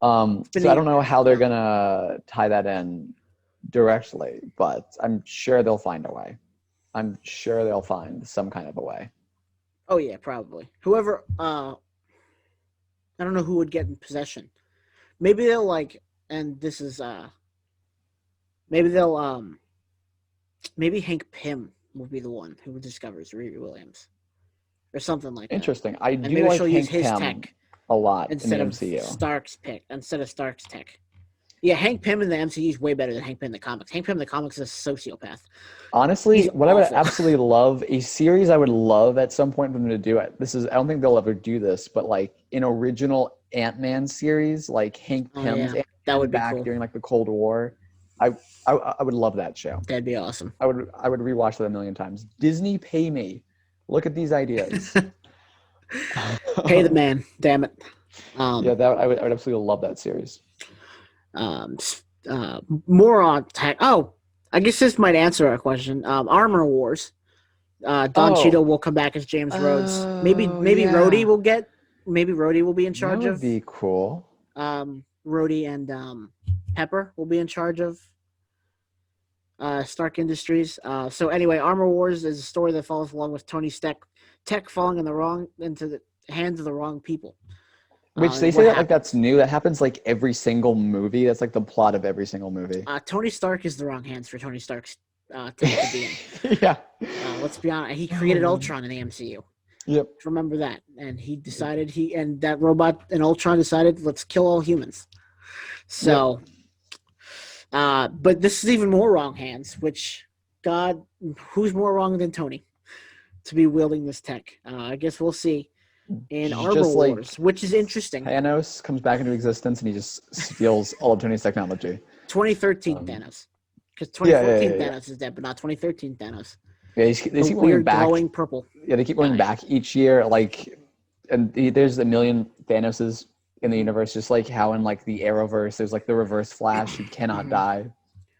It's been a So I year don't and know a half how they're now. gonna tie that in directly, but I'm sure they'll find a way. I'm sure they'll find some kind of a way. Oh yeah, probably. Whoever, I don't know who would get in possession. Maybe they'll like, and this is maybe they'll maybe Hank Pym will be the one who discovers Riri Williams or something like that, Interesting. I and do maybe like she'll use Hank his Pym tech a lot in the instead of MCU. Stark's tech. Yeah, Hank Pym in the MCU is way better than Hank Pym in the comics. Hank Pym in the comics is a sociopath. Honestly, He's what I would awful. absolutely love, a series I would love at some point for them to do it. I don't think they'll ever do this, but like an original Ant-Man series, like Hank Oh Pym's yeah, that Ant-Man would be back cool. during like the Cold War. I, I would love that show. That'd be awesome. I would rewatch that a million times. Disney, pay me. Look at these ideas. Pay the man, damn it. Yeah, Um, I would absolutely love that series. um, more on tech. Oh, I guess this might answer our question. Armor Wars. Don Cheadle Oh, will come back as James Rhodes. Maybe oh maybe Rhodey yeah, will get. Maybe Rhodey will be in that charge would of. be cool. Rhodey and Pepper will be in charge of Stark Industries. So anyway, Armor Wars is a story that follows along with Tony Stark tech falling into the hands of the wrong people. Which they And say what that like that's happens? new. That happens like every single movie. That's like the plot of every single movie. Tony Stark is the wrong hands for Tony Stark's tech to be in. Yeah. Let's be honest. He Oh created man. Ultron in the MCU. Yep. Remember that. And he decided that robot in Ultron decided, let's kill all humans. Yep. So, but this is even more wrong hands, which, God, who's more wrong than Tony to be wielding this tech? I guess we'll see in Armor Just Wars, like which is interesting. Thanos comes back into existence and he just steals all of Tony's technology. 2013 Um, Thanos. Because yeah, yeah, 2014 yeah, yeah. Thanos is dead, but not 2013 Thanos. Yeah, they The keep going weird back. glowing purple Yeah, they keep going guy. back each year. Like, and there's a million Thanoses in the universe, just like how in like the Arrowverse, there's like the Reverse Flash who cannot die.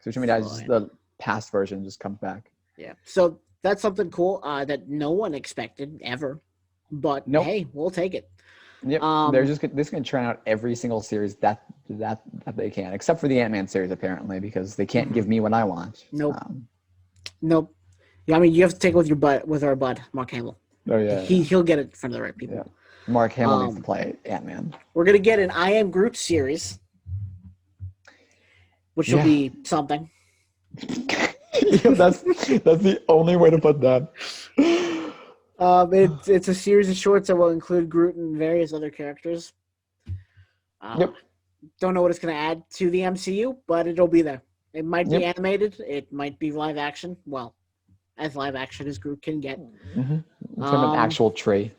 So each time he dies, just the past version just comes back. Yeah. So that's something cool that no one expected ever. But Nope. hey, we'll take it. Yep. They're just going to churn out every single series that they can, except for the Ant-Man series apparently, because they can't give me what I want. Nope. Nope. Yeah, I mean, you have to take it with our bud, Mark Hamill. Oh yeah. He'll get it in front of the right people. Yeah. Mark Hamill needs to play Ant-Man. We're gonna get an I Am Groot series, which will be something. Yeah, that's the only way to put that. It's a series of shorts that will include Groot and various other characters. Yep. Don't know what it's going to add to the MCU, but it'll be there. It might be animated. It might be live action. Well, as live action as Groot can get. Mm-hmm. It's an actual tree.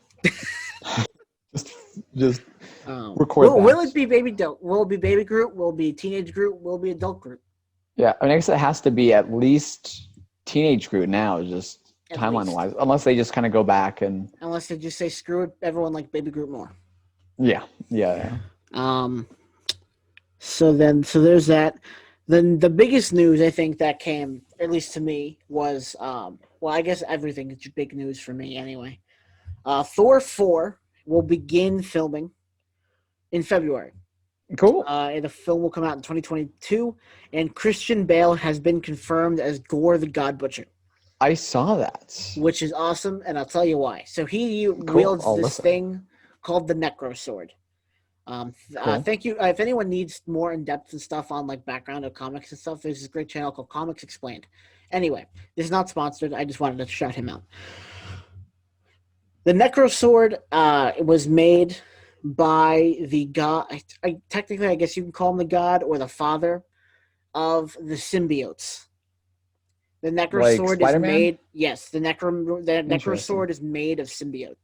just record that. Will it be baby? Will it be baby Groot? Will it be teenage Groot? Will it be adult Groot? Yeah, I mean, I guess it has to be at least teenage Groot now, just timeline-wise, unless they just kind of go back and... Unless they just say, screw it, everyone like baby Groot more. Yeah. So there's that. Then the biggest news, I think, that came, at least to me, was, well, I guess everything is big news for me anyway. Thor 4 will begin filming in February. Cool. The film will come out in 2022, and Christian Bale has been confirmed as Gore the God Butcher. I saw that. Which is awesome, and I'll tell you why. So he wields this thing called the Necro Sword. Thank you. If anyone needs more in-depth and stuff on like background of comics and stuff, there's this great channel called Comics Explained. Anyway, this is not sponsored. I just wanted to shout him out. The Necro Sword was made by the god. Technically, I guess you can call him the god or the father of the symbiotes. The Necro Sword is made. Yes, the Necro Sword is made of symbiote.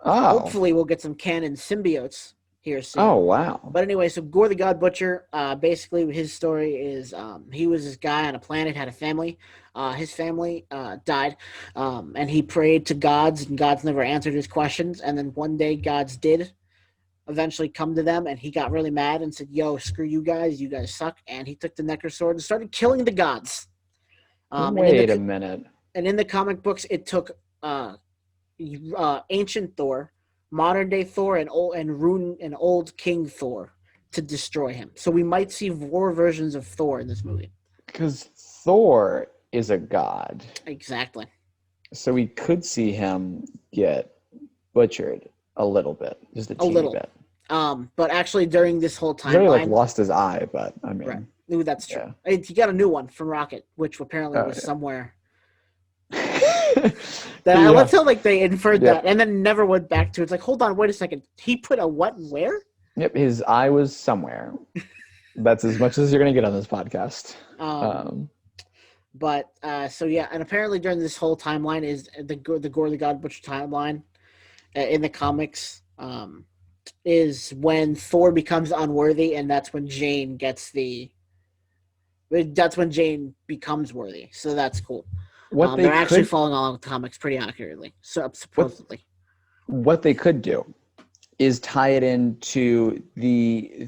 Oh. Hopefully, we'll get some canon symbiotes here soon. Oh wow! But anyway, so Gore the God Butcher. Basically, his story is he was this guy on a planet, had a family. His family died, and he prayed to gods, and gods never answered his questions. And then one day, gods did eventually come to them, and he got really mad and said, "Yo, screw you guys suck." And he took the Necro Sword and started killing the gods. Wait a minute. And in the comic books, it took ancient Thor, modern day Thor, and old King Thor to destroy him. So we might see more versions of Thor in this movie. Because Thor is a god. Exactly. So we could see him get butchered a little bit, just a teeny bit. But actually, during this whole timeline, he's already lost his eye. But I mean, right. Ooh, that's true. Yeah. He got a new one from Rocket, which apparently was somewhere. I love how they inferred that and then never went back to it. It's like, hold on, wait a second. He put a what where? Yep, his eye was somewhere. That's as much as you're gonna get on this podcast. But so yeah, and apparently during this whole timeline is the Gore the God Butcher timeline in the comics is when Thor becomes unworthy, and that's when Jane becomes worthy. So that's cool. They're actually following along with the comics pretty accurately. So supposedly, what they could do is tie it into the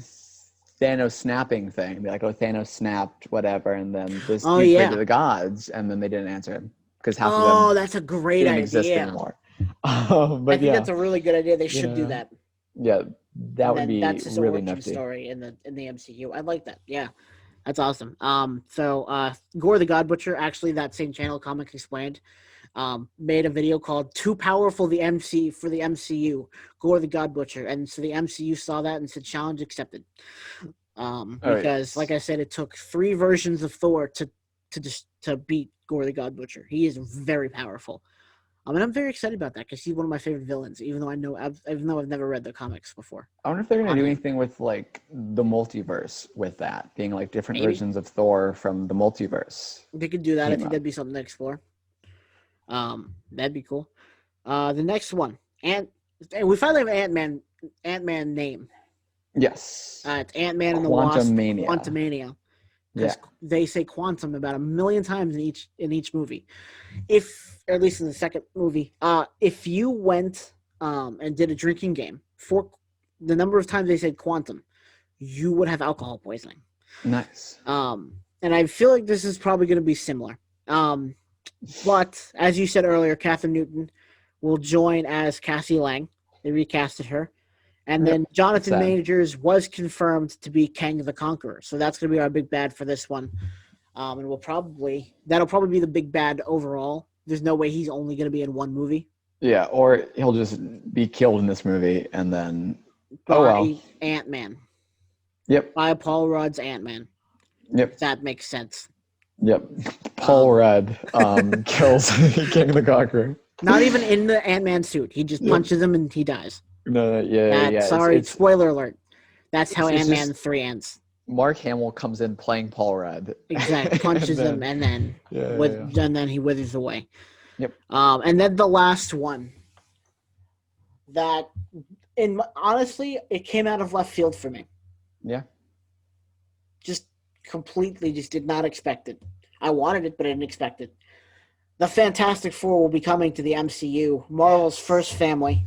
Thanos snapping thing. Be like, oh, Thanos snapped, whatever, and then this dude prayed to the gods, and then they didn't answer him because half of them that's a great didn't idea. exist anymore. But I think that's a really good idea. They should do that. Yeah, that would be that's just really a nifty story in the MCU. I like that. Yeah, that's awesome. So Gore the God Butcher, actually, that same channel, Comics Explained, made a video called "Too Powerful for the MCU." Gore the God Butcher, and so the MCU saw that and said, "Challenge accepted." Because, like I said, it took 3 versions of Thor to beat Gore the God Butcher. He is very powerful. And I'm very excited about that because he's one of my favorite villains. Even though I've never read the comics before. I wonder if they're gonna do anything with like the multiverse with that being like different versions of Thor from the multiverse. They could do that. I think that'd be something to explore. That'd be cool. The next one, and we finally have an Ant-Man name. Yes. It's Ant-Man and the Wasp. Quantumania. Because they say quantum about 1 million times in each movie. Or at least in the second movie, if you went and did a drinking game for the number of times they said quantum, you would have alcohol poisoning. Nice. And I feel like this is probably going to be similar. But as you said earlier, Catherine Newton will join as Cassie Lang. They recasted her. And then Jonathan Majors was confirmed to be Kang the Conqueror. So that's going to be our big bad for this one. And that'll probably be the big bad overall. There's no way he's only going to be in one movie. Yeah, or he'll just be killed in this movie and then by Ant-Man. Yep. By Paul Rudd's Ant-Man. Yep. That makes sense. Yep. Paul Rudd kills King the Conqueror. Not even in the Ant-Man suit. He just punches him and he dies. No, yeah. Sorry, spoiler alert. That's how Ant-Man 3 ends. Mark Hamill comes in playing Paul Rudd. Exactly. Punches him and then and then he withers away. Yep. And then the last one that honestly, it came out of left field for me. Yeah. Just completely did not expect it. I wanted it, but I didn't expect it. The Fantastic Four will be coming to the MCU, Marvel's first family.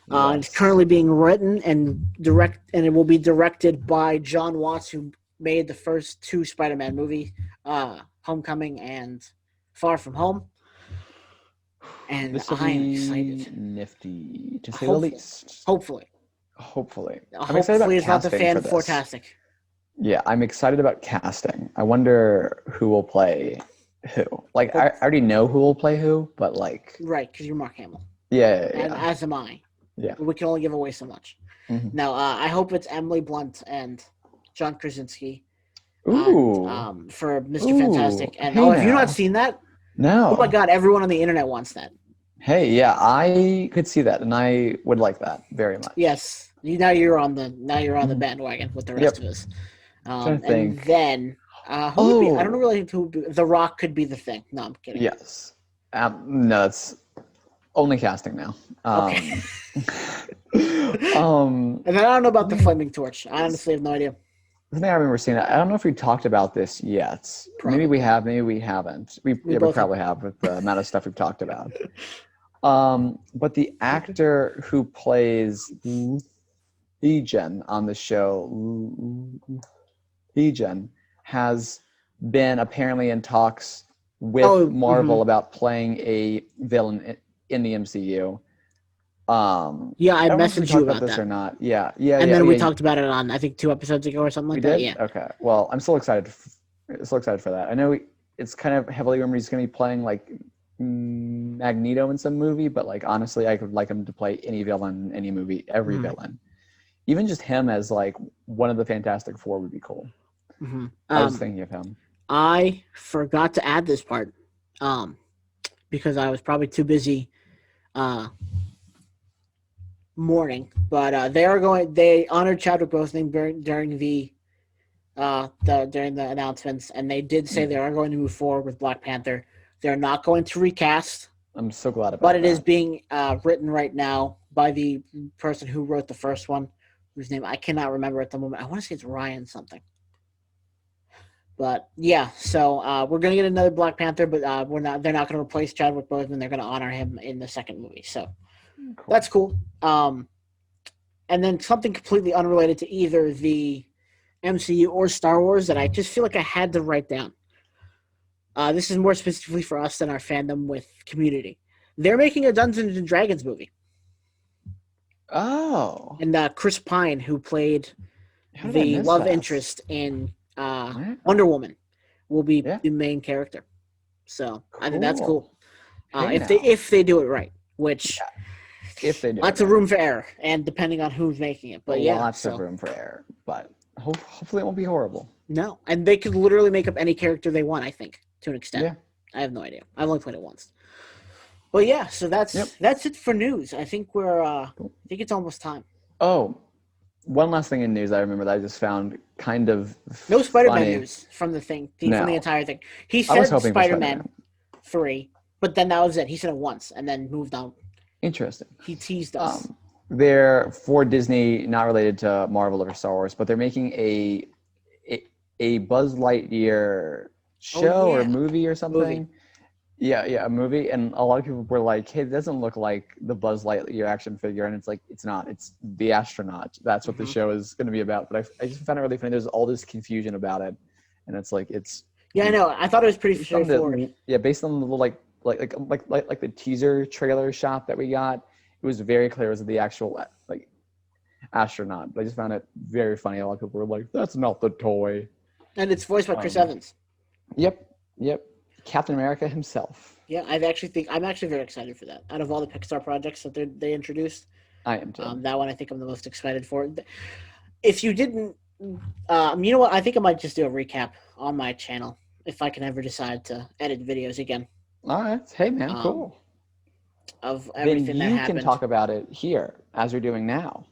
It's currently being written and it will be directed by John Watts, who made the first 2 Spider-Man movies, Homecoming and Far From Home. And I'm excited. Nifty, to say the least. Hopefully. I'm excited about it's not the casting for this. Fantastic. Yeah, I'm excited about casting. I wonder who will play who. Like, I already know who will play who, but like... Right, because you're Mark Hamill. Yeah. And as am I. Yeah. We can only give away so much. Mm-hmm. Now, I hope it's Emily Blunt and John Krasinski. Ooh. For Mr. Fantastic. And have you not seen that? No. Oh my God, everyone on the internet wants that. Hey, yeah, I could see that, and I would like that very much. Yes. Now you're on the bandwagon with the rest of us. And then who would be? I don't really think who would be. The Rock could be the Thing. No, I'm kidding. Yes. No, it's only casting now. Okay. And then I don't know about the Flaming Torch. I honestly have no idea. I think I remember seeing that. I don't know if we talked about this yet. Probably. Maybe we have. Maybe we haven't. We probably have with the amount of stuff we've talked about. But the actor who plays Legion on the show, Legion, has been apparently in talks with Marvel about playing a villain in the MCU. Yeah, I don't know if we messaged you talked about this that. or not. Yeah. And then we talked about it on, I think, 2 episodes ago or something We like that. did? Yeah. Okay. Well, I'm still excited. So excited for that. I know it's kind of heavily rumored he's going to be playing like Magneto in some movie, but like honestly, I could like him to play any villain, any movie, every villain. Even just him as like one of the Fantastic Four would be cool. I was thinking of him. I forgot to add this part, because I was probably too busy mourning. But they honored Chadwick Boseman during the announcements, and they did say they are going to move forward with Black Panther. They're not going to recast. I'm so glad about that. But it is being written right now by the person who wrote the first one, whose name I cannot remember at the moment. I want to say it's Ryan something. But yeah, so we're gonna get another Black Panther, but we're not. They're not gonna replace Chadwick Boseman. They're gonna honor him in the second movie. So that's cool. And then something completely unrelated to either the MCU or Star Wars that I just feel like I had to write down. This is more specifically for us than our fandom with Community. They're making a Dungeons and Dragons movie. Oh. And Chris Pine, who played the love interest in Wonder Woman, will be the main character. So I think that's cool. If they do it right, which if they do lots of room for error, and depending on who's making it. But lots of room for error. But hopefully it won't be horrible. No, and they could literally make up any character they want. I think to an extent. Yeah. I have no idea. I've only played it once. But yeah, so that's it for news. I think I think it's almost time. Oh, one last thing in news I remember that I just found kind of no Spider-Man news from the thing, from the entire thing. He said Spider-Man 3, but then that was it. He said it once and then moved on. Interesting. He teased us. They're for Disney, not related to Marvel or Star Wars, but they're making a Buzz Lightyear show or movie or something. Yeah, a movie. And a lot of people were like, hey, it doesn't look like the Buzz Lightyear action figure. And it's like, it's not. It's the astronaut. That's what the show is going to be about. But I just found it really funny. There's all this confusion about it. And it's like, it's... Yeah, I know. I thought it was pretty straightforward. Based on the little, like the teaser trailer shot that we got, it was very clear it was the actual, like, astronaut. But I just found it very funny. A lot of people were like, that's not the toy. And it's voiced by Chris Evans. Yep. Captain America himself. Yeah, I'm actually very excited for that. Out of all the Pixar projects that they introduced, I am too. That one I think I'm the most excited for. If you didn't, you know what? I think I might just do a recap on my channel if I can ever decide to edit videos again. All right. Hey, man, cool. Of everything that happened. Then you can talk about it here, as we're doing now.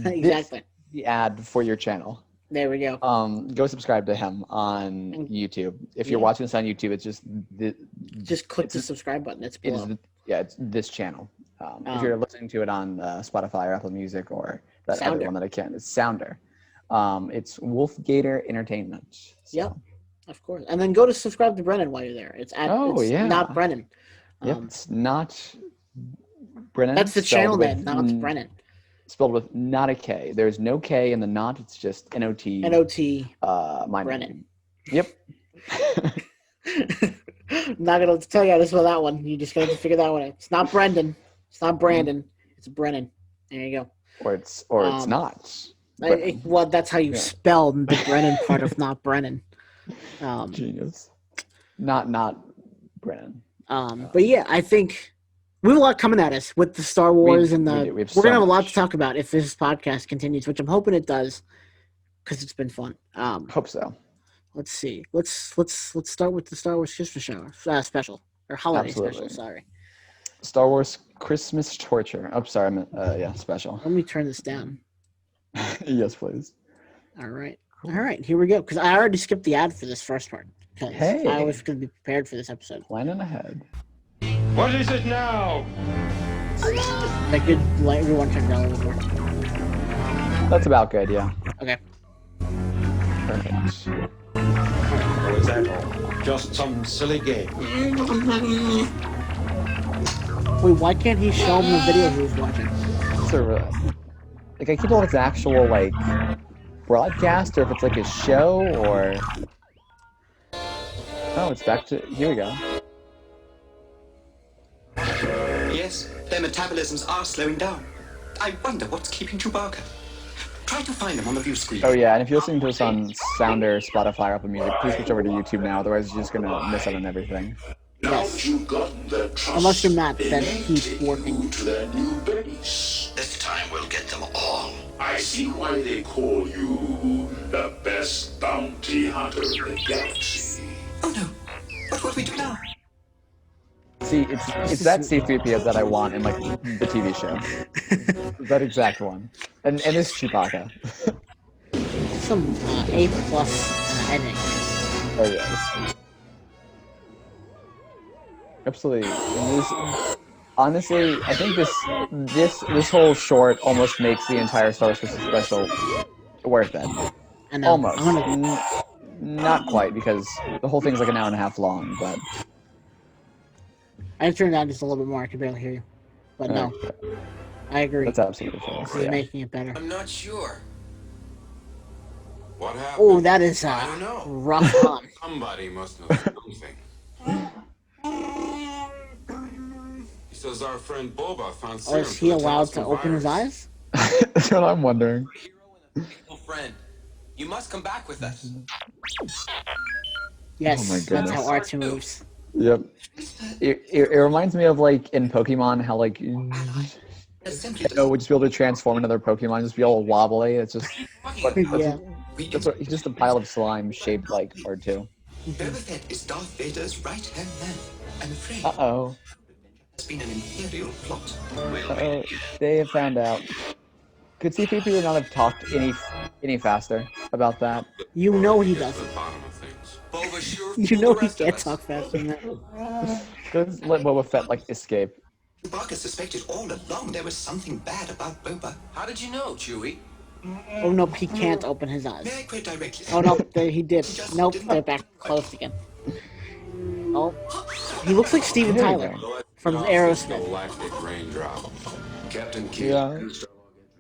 Exactly. The ad for your channel. There we go. Go subscribe to him on YouTube. If you're watching this on YouTube, it's just click the subscribe button. It's below. It's this channel. If you're listening to it on Spotify or Apple Music or that other one that I can't, it's Sounder. It's Wolf Gator Entertainment. So. Yep, of course. And then go to subscribe to Brennan while you're there. It's not Brennan. Yep, it's not Brennan. That's the channel name, not Brennan. Spelled with not a K. There's no K in the not. It's just N-O-T. N-O-T. My Brennan. Name. Yep. Not gonna tell you how to spell that one. You just gotta figure that one out. It's not Brendan. It's not Brandon. It's Brennan. There you go. Or it's not. Well, that's how you spell the Brennan part of not Brennan. Genius. Not Brennan. But yeah, I think we have a lot coming at us with the Star Wars we're gonna have a lot to talk about if this podcast continues, which I'm hoping it does, because it's been fun. Hope so. Let's see. Let's start with the Star Wars Christmas special or holiday special. Sorry. Star Wars Christmas torture. Oh, sorry. Special. Let me turn this down. Yes, please. All right. Cool. All right. Here we go. Because I already skipped the ad for this first part. Hey. I was going to be prepared for this episode. Planning ahead. What is it now? That good. Everyone turn down a little more. That's about good. Yeah. Okay. Perfect. Or is that all? Just some silly game. Wait, why can't he show him the video he was watching? I can't tell if it's an actual broadcast or if it's like a show or. Oh, it's back to here we go. Yes, Their metabolisms are slowing down. I wonder what's keeping Chewbacca. Try to find them on the view screen. Oh yeah, and if you're listening to us on Sounder, Spotify, or Apple Music, please switch over to YouTube now. Otherwise, you're just gonna miss out on everything. Yes. Unless you're Matt, then keep working. To their new base. This time we'll get them all. I see why they call you the best bounty hunter in the galaxy. Oh no. What will we do now? See, it's that C-3PO that I want in like the TV show. That exact one, and it's Chewbacca. Some A+ ending. Oh yes. Absolutely. Honestly, I think this whole short almost makes the entire Star Wars Christmas special worth it. I know. Almost. Not quite, because the whole thing's like an hour and a half long, but... I turned down just a little bit more. I could barely hear you. But no. I agree. That's absolutely fair. This is making it better. I'm not sure. What happened? Oh, that is I don't know. rough on. Somebody must know something. He says our friend Boba found serum. Is he allowed to open his eyes? That's what I'm wondering. Hero and a faithful friend. You must come back with us. Yes, Oh my that's how goodness. R2 moves. Yep. It reminds me of like in Pokemon how like Shadow would just be able to transform another Pokemon, just be all wobbly. It's just Yeah. he's just a pile of slime shaped like R2. Boba Fett is Darth Vader's right-hand man. I'm afraid Uh-oh. it's been an Imperial plot. Uh-oh. They have found out. Could C-3PO not have talked any faster about that? You know he The doesn't. bottom of things. Boba sure You fooled know the he rest of can't us. talk faster than that. Let's let Boba Fett like escape. Chewbacca suspected all along there was something bad about Boba. How did you know, Chewie? Oh no, he can't open his May eyes. I quote directly? Oh no, he did. Nope, they're back closed again. Oh, he looks like Steven There you Tyler go. from Aerosmith. Galactic raindrop. Captain King, Yeah.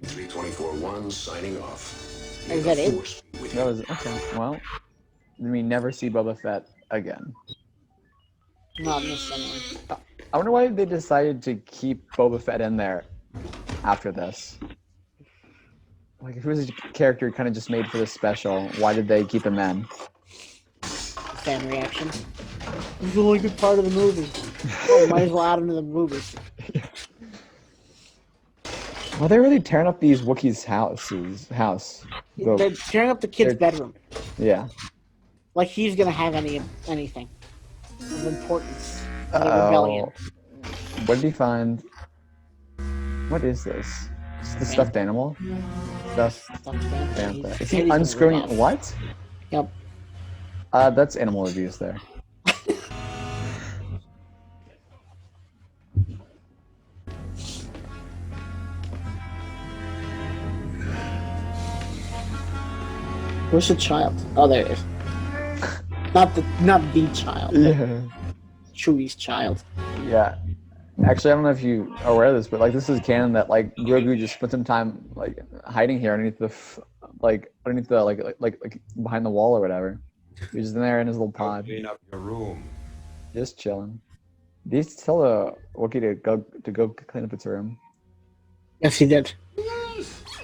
324-1 signing off. Is that it? That was okay. Well, we never see Boba Fett again. Not in this anyway. I wonder why they decided to keep Boba Fett in there after this. Like, if he was a character kind of just made for this special, why did they keep him in? Fan reaction. It's a really good part of the movie. Oh, might as well add him to the movies. Well, they're really tearing up these Wookiees' house. They're tearing up the kid's They're- bedroom. Yeah. Like he's gonna have anything of importance. in the rebellion. What did he find? What is this? Is this stuffed animal? Stuffed Bantha. Is he unscrewing it? What? Yep. That's animal abuse there. Where's the child? Oh, there it is. Not the child. Yeah. Chewie's child. Yeah. Actually, I don't know if you are aware of this, but like this is canon that like Grogu just spent some time like hiding here underneath the like behind the wall or whatever. He was just in there in his little pod, Clean up your room. just chilling. Did he tell the Wookiee to go clean up its room? Yes, he did.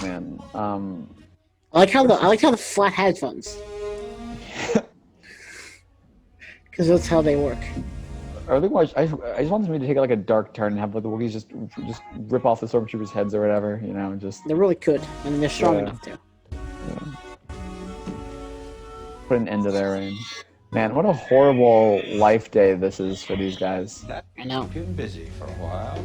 Man, I like how the flat headphones. Because that's how they work. I think I just wanted me to take like a dark turn and have like the Wookiees just rip off the stormtroopers' heads or whatever, you know, just They really could, and they're strong Yeah. enough to. put an end to their reign. Man, what a horrible life day this is for these guys. I know. Been busy for a while.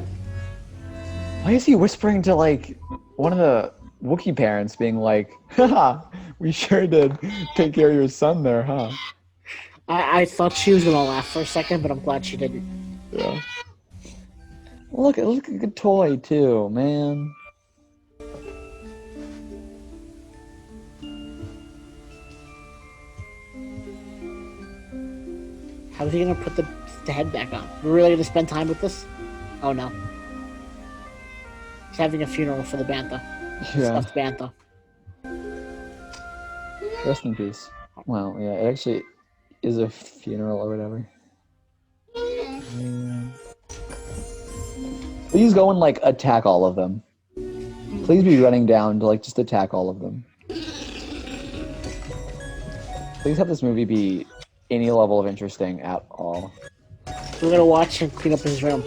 Why is he whispering to like one of the Wookiee parents, being like, "Haha, we sure did take care of your son there, huh?" I thought she was gonna laugh for a second, but I'm glad she didn't. Yeah. Look at the toy too, man. How's he gonna put the head back on? We're really gonna spend time with this? Oh no. He's having a funeral for the Bantha. Yeah. Stuffed Bantha. Rest in peace. Well, yeah, it actually is a funeral or whatever. Please go and like attack all of them. Please be running down to like just attack all of them. Please have this movie be any level of interesting at all. We're gonna watch him clean up his room.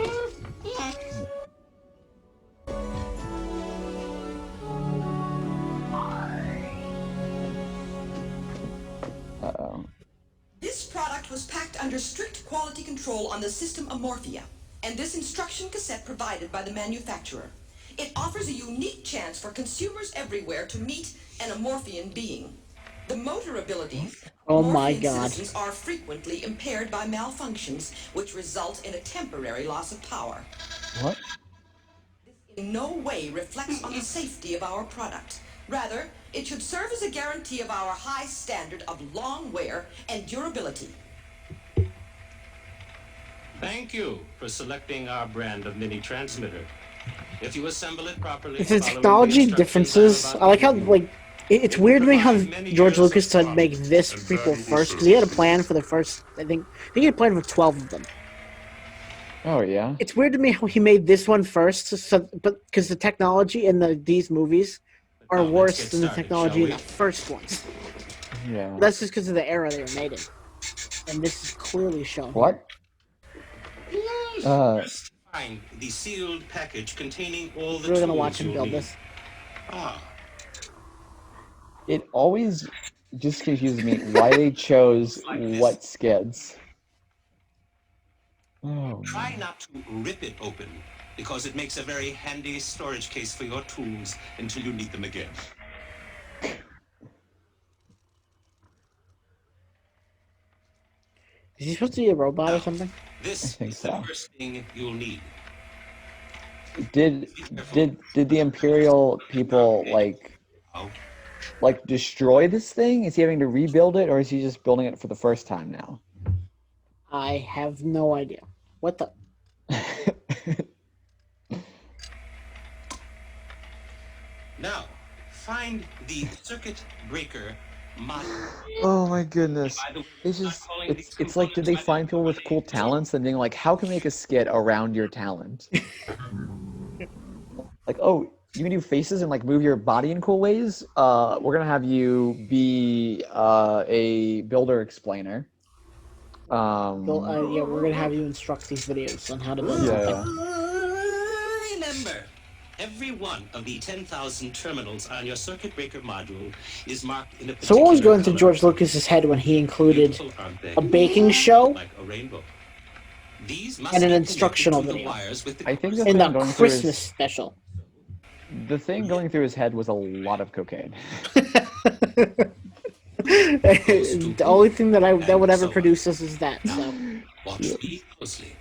Uh-oh. This product was packed under strict quality control on the system Amorphia, and this instruction cassette provided by the manufacturer. It offers a unique chance for consumers everywhere to meet an Amorphian being. The motor abilities Oh of my Amorphian God. citizens are frequently impaired by malfunctions, which result in a temporary loss of power. What? In no way reflects on the safety of our product. Rather, it should serve as a guarantee of our high standard of long wear and durability. Thank you for selecting our brand of mini transmitter. If you assemble it properly, It's the following technology instructions differences. I'm about I like how to give you, like it's weird to me how many George years of Lucas decided to make quality this and prequel valuable first because he had a service. plan for the first. I think he had a plan for 12 of them. Oh yeah. It's weird to me how he made this one first, but because the technology in these movies are Now, let's worse get than the started, technology in shall the we? first ones. Yeah. But that's just because of the era they were made in, and this is clearly shown What? Find the sealed package containing all the here. We're gonna tools watch him you'll build need. this. Ah, It always just confuses me why they chose what skids. Oh, try man. not to rip it open, because it makes a very handy storage case for your tools until you need them again. Is he supposed to be a robot or Now, something? this think is the so. first thing you'll need. Did the Imperial people Now, like destroy this thing? Is he having to rebuild it, or is he just building it for the first time now? I have no idea. What the? now, find the circuit breaker module. Oh my goodness. By the way, It's I'm just calling these it's like, did they components by find people with their cool name. talents and being like, how can we make a skit around your talent? Like, oh, you can do faces and like move your body in cool ways. We're gonna have you be a builder explainer. Yeah, we're gonna have you instruct these videos on how to build something. Remember, every one of the 10,000 terminals on your circuit breaker module is marked in a particular So what was going through color. George Lucas's head when he included Beautiful, aren't they? a baking show Like a rainbow. These must and an be instructional connected to the video wires with the I think the in thing the going through Christmas his special? the thing going through his head was a lot of cocaine. The only thing that would ever so on. produce this is that. So Watch me closely.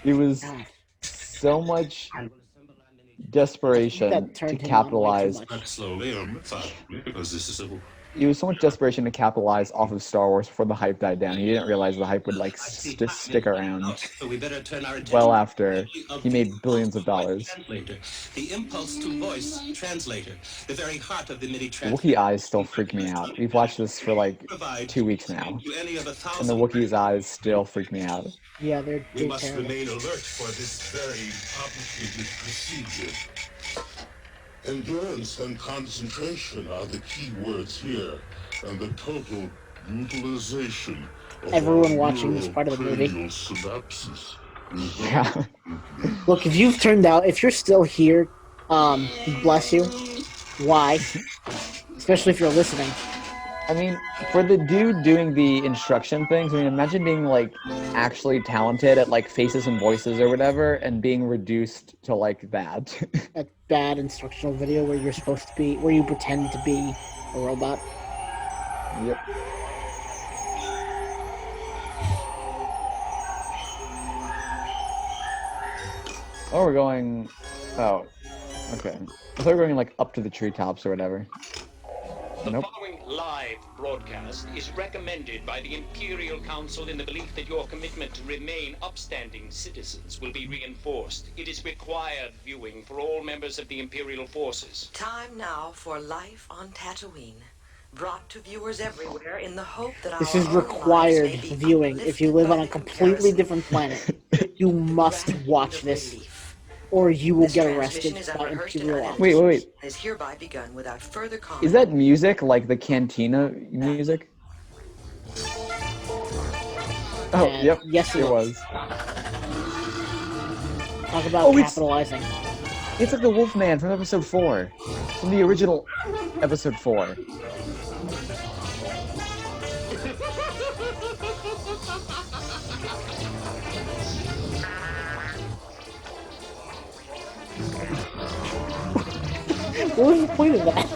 It was God, so much And we'll assemble our mini desperation that to turned him on way too capitalize. much. Slowly or methodically, because this is a It was so much desperation to capitalize off of Star Wars before the hype died down. He didn't realize the hype would like stick around So we better turn our attention well after of he the made billions of impulse to dollars. voice translator, the impulse to voice translator, the very heart of the MIDI The translator. Wookiee eyes still freak me out. We've watched this for like Provide 2 weeks now, to any of a and thousand the Wookiee's eyes still freak me out. Yeah, they're We must terrible. remain alert for this very complicated procedure. Endurance and concentration are the key words here, and the total utilization of Everyone our watching this part of the movie. neurocranial synapses. Yeah. Look, if you're still here, bless you. Why? Especially if you're listening. I mean, for the dude doing the instruction things, I mean, imagine being like actually talented at like faces and voices or whatever, and being reduced to like that. A bad instructional video where you're supposed to be, where you pretend to be a robot. Yep. Oh, we're going. Oh, okay. I thought we were going like up to the treetops or whatever. The Nope. following live broadcast is recommended by the Imperial Council in the belief that your commitment to remain upstanding citizens will be reinforced. It is required viewing for all members of the Imperial forces. Time now for Life on Tatooine, brought to viewers everywhere in the hope that This our is own required lives may be viewing if you uplifted live by on a the completely comparison different planet. You with must gratitude watch of this. relief. or you will This get transmission arrested is by unrehearsed and Imperial Wait, officers. wait, wait. is hereby begun without further comment. Is that music like the Cantina music? Oh, And yep. yes, it it is. was. Talk about Oh, capitalizing. It's like the Wolfman from episode 4. From the original episode 4. What was the point of that?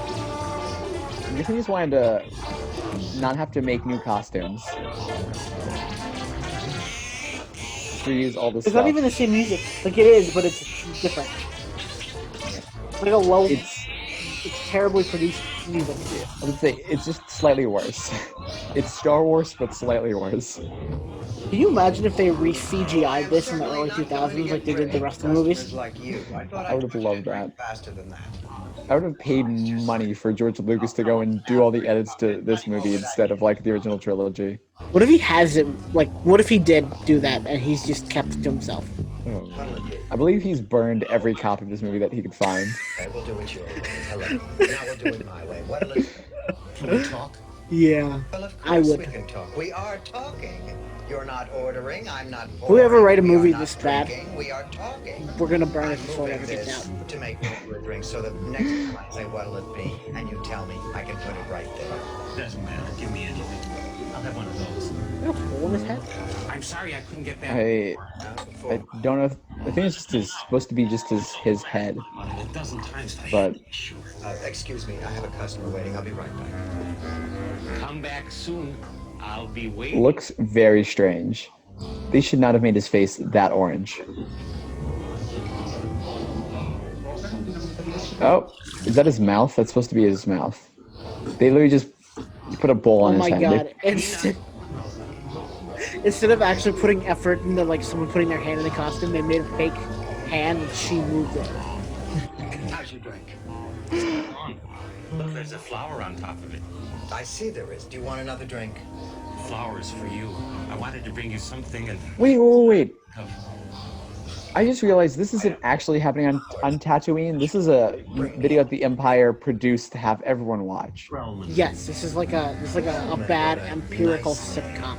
I guess he just wanted to not have to make new costumes. Just reuse all this It's stuff. not even the same music. Like it is, but it's different. Like a low. It's terribly produced music. I would say it's just slightly worse. It's Star Wars, but slightly worse. Can you imagine if they re-CGI'd this in the early 2000s like they did the rest of the movies? I would have loved that. I would have paid money for George Lucas to go and do all the edits to this movie instead of like the original trilogy. What if he has it? Like, what if he did do that and he's just kept it to himself? Oh. I believe he's burned every copy of this movie that he could find. Okay, we'll do it your way. Hello. Now we'll do it my way. What'll it Can we talk? Yeah, Well, of I course would. we can talk. We are talking. You're not ordering. I'm not If we ever pouring, write a we are movie not this bad, drinking, we are talking. we're gonna burn it I'm before it moving ever gets this out. to make room for a drink so that next time I say what'll it be, and you tell me, I can put it right there. Doesn't matter. Give me anything. I'll have one of those. Is there a hole in his head? I'm sorry I couldn't get back. I Before. don't know. I think it's just supposed to be just his head, A dozen times I but sure. Excuse me, I have a customer waiting. I'll be right back. Come back soon. I'll be waiting. looks very strange. They should not have made his face that orange. Oh, is that his mouth? That's supposed to be his mouth. They literally just put a bowl on Oh his my head. god! Instead of actually putting effort into like someone putting their hand in the costume, they made a fake hand and she moved it. How's your drink? Look, there's a flower on top of it. I see there is. Do you want another drink? Flowers for you. I wanted to bring you something and... Wait. I just realized this isn't actually happening on Tatooine. This is a video that the Empire produced to have everyone watch. Yes, this is like a bad empirical sitcom.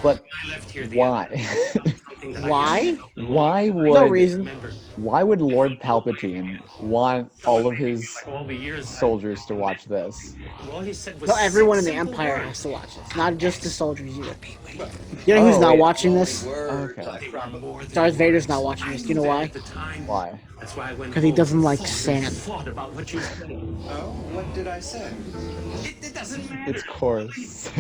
But I left here the why? Why? Why No reason. Why would Lord Palpatine want all of his all the years soldiers to watch this? all he said was No, everyone in the simple Empire words. has to watch this, not just the soldiers either. You know who's Oh, not wait. watching this? Okay. They were more than Darth Vader's words. not watching this. I Do you know knew that why? at the time. Why? That's why I went 'Cause he home doesn't and like thought sand. and thought about what you said. Oh, what did I say? It doesn't matter. It's coarse.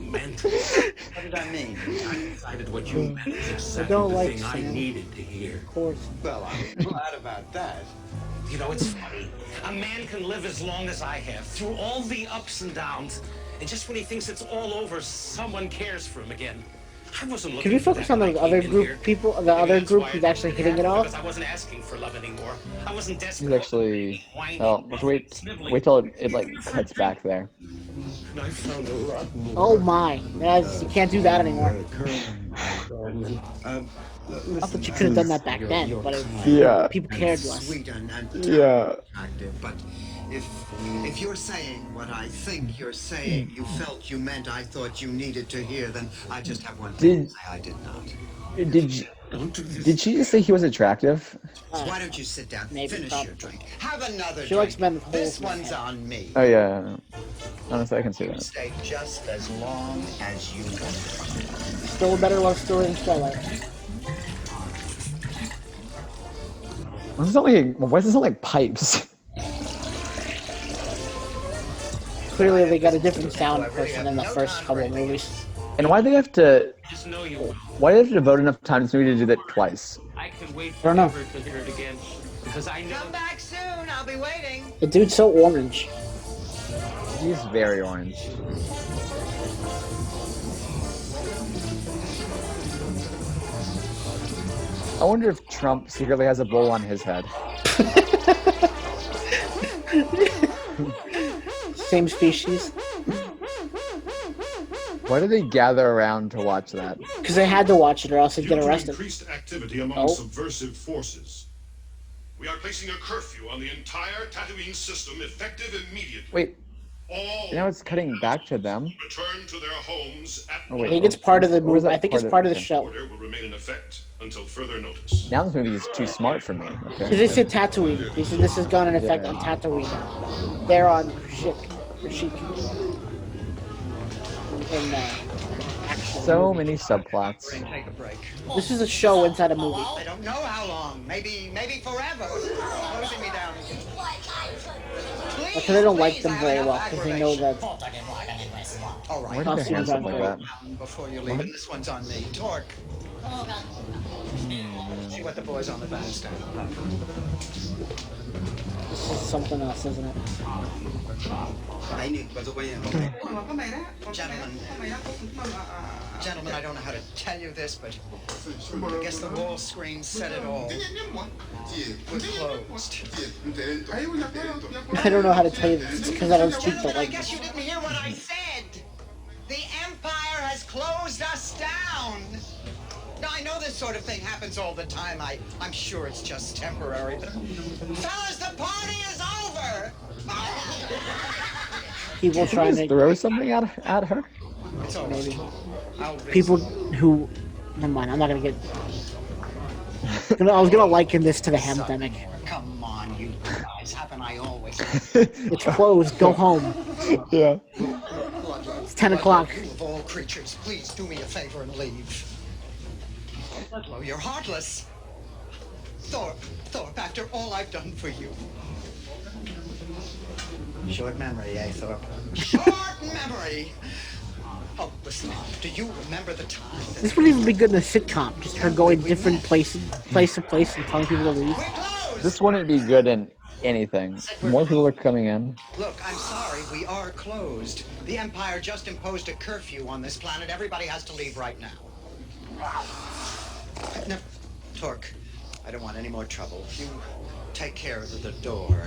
Meant. What did I mean? I decided what you meant was exactly don't the like thing I sand. needed to hear. Of course. Well, I'm glad about that. You know, it's funny. A man can live as long as I have, through all the ups and downs, and just when he thinks it's all over, someone cares for him again. I wasn't looking Can we for focus that on when the I came other in group here. people, the Maybe other that's group why who's it actually didn't hitting it happen, off? because I wasn't asking for love anymore. I wasn't desperate. He's actually. Oh, let's wait till it like cuts back there. And I found a lot more. Oh my! You can't do that anymore. Not that you could have done that back then, but Yeah. people cared less. Sweet and Yeah. attractive, but if you're saying what I think you're saying, you felt you meant I thought you needed to hear, then I just have one thing to say I did not. Did she just say he was attractive? Why don't you sit down, maybe, finish probably. your drink, have another She drink. likes men with holes This in their one's head. on me. Oh yeah. Honestly, I can see that. Stay just as long as you want. Still a better love story than Twilight. Why does it sound like pipes? Clearly, they got a different sound person in the first couple of movies. And why do they have to? Just know you will. Why do they have to devote enough time to this movie to do that twice? I can wait don't know. forever to hear it again. Because I know. Come back soon, I'll be waiting. The dude's so orange. He's very orange. I wonder if Trump secretly has a bowl on his head. Same species. Why do they gather around to watch that? Because they had to watch it or else they'd get arrested. Increased activity among subversive forces. We are placing a curfew on the entire Tatooine system effective immediately. Wait. Now it's cutting back to them. Return to their homes at I think it's part of the movie. I think it's part of the show. Order will remain in effect until further notice. Now this movie is too smart for me. Because they said Tatooine. They said this has gone in effect on Tatooine. They're on Kashyyyk. So many subplots. Take a break. This is a show inside a movie. I don't know how long. Maybe forever. Closing me down again. Because they don't like them very well. Because they know that. All right. Why do their hands look like that? Before you leave, and this one's on me. Torque. See what the boys on the bandstand. This is something else, isn't it? Gentlemen, I don't know how to tell you this, but I guess the wall screen said it all. We're closed. I don't know how to tell you this because I don't speak the Gentlemen, I language. guess you didn't hear what I said. The Empire has closed us down. Now, I know this sort of thing happens all the time. I'm sure it's just temporary. But fellas, the party is over. People trying to throw something at her. It's over. maybe. People who. Never mind. I'm not gonna get. I was gonna liken this to the Hamdemic. Come on, you guys. Haven't I always? It's closed. Go home. Yeah. It's 10 o'clock. Of all creatures, please do me a favor and leave. Ludlow, you're heartless. Thorpe, after all I've done for you. Short memory, eh, Thorpe? Short memory! Oh, listen, do you remember the time that... This would even be good in a sitcom. Just her going different place to place and telling people to leave. This wouldn't be good in anything. More people are coming in. Look, I'm sorry, we are closed. The Empire just imposed a curfew on this planet. Everybody has to leave right now. No, Torque, I don't want any more trouble. You take care of the door.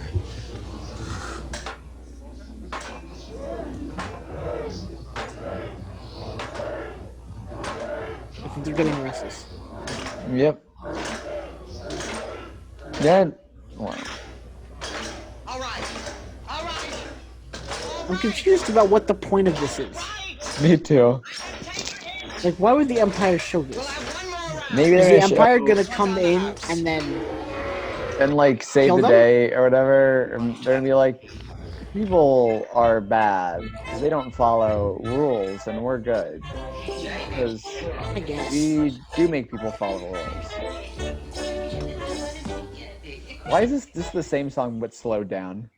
I think they're getting restless. Yep. Yeah. Wow. All right. I'm confused about what the point of this is. Me too. Like, why would the Empire show this? Maybe Is they're the gonna Empire gonna come in and then and like save kill the them? day or whatever? And they're gonna be like, people are bad. They don't follow rules, and we're good because I guess. we do make people follow rules. Why is this the same song but slowed down?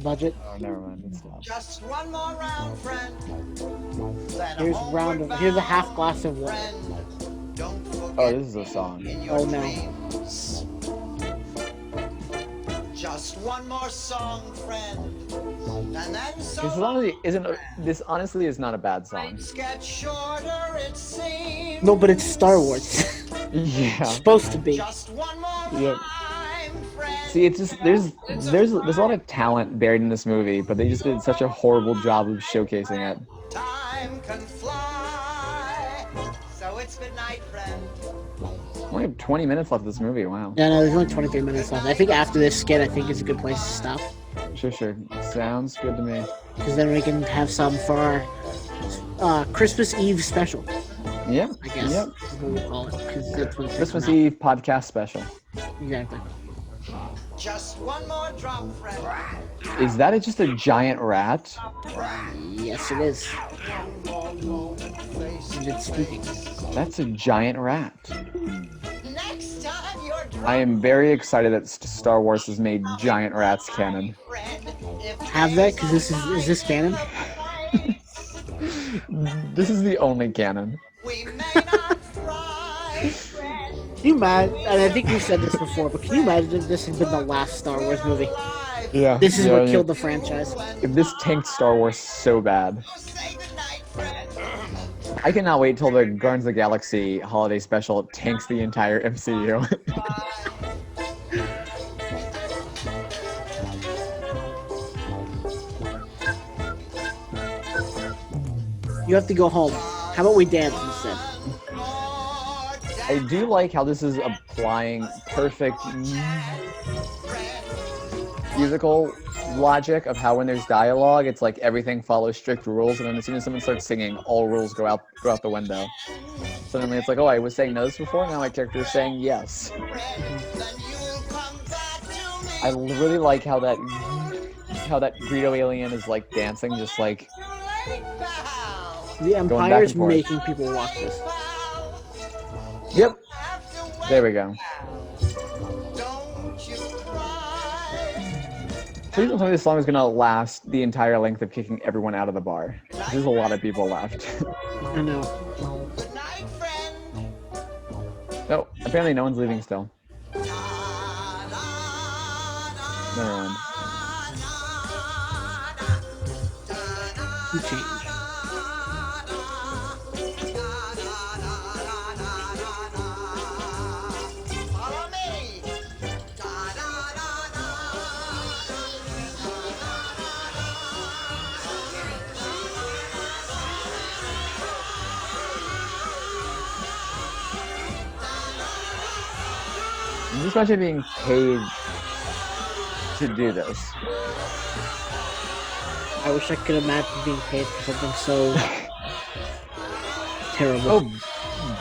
Budget? Oh, never mind. It's not. Just one more round, friend. Here's a half glass of water. Oh, this is a song. Oh no. Just one more song, friend. And then This honestly is not a bad song. get shorter, it seems. No, but it's Star Wars. Yeah. It's supposed to be. Just one more Yep. time, friend. See, it's just there's a lot of talent buried in this movie, but they just did such a horrible job of showcasing it. Time can fly. So it's good night, friend. We have 20 minutes left of this movie. Wow. Yeah, no, there's only 23 minutes left. I think after this skit, I think it's a good place to stop. Sure. Sounds good to me. Because then we can have some for our Christmas Eve special, Yep. I guess. Yep. Is what we'll call it. Because that's when it's Christmas coming Eve podcast special. out. Exactly. Just one more drop, friend. Is that just a giant rat? Yes, it is. And it's speaking. That's a giant rat. Next time you're drunk, I am very excited that Star Wars has made giant rats canon. friend. If Have that? Because is this canon? This is the only canon. we may not thrive, friend. Can you imagine? And I think we said this before, but can you imagine if this had been the last Star Wars movie? Yeah. This is what killed the franchise. If this tanked Star Wars so bad. Say goodnight, friend. I cannot wait till the Guardians of the Galaxy holiday special tanks the entire MCU. You have to go home. How about we dance instead? I do like how this is applying perfect musical logic of how when there's dialogue, it's like everything follows strict rules, and then as soon as someone starts singing, all rules go out the window. Suddenly it's like, oh, I was saying no this before, now my character is saying yes. I really like how that Greedo alien is like dancing, just like the Empire's making people watch this. Yep. There we go. Please don't tell me this song is gonna last the entire length of kicking everyone out of the bar. There's a lot of people left. I know. No, apparently no one's leaving still. Never mind. You change. Just imagine being paid to do this. I wish I could imagine being paid for something so terrible. Oh,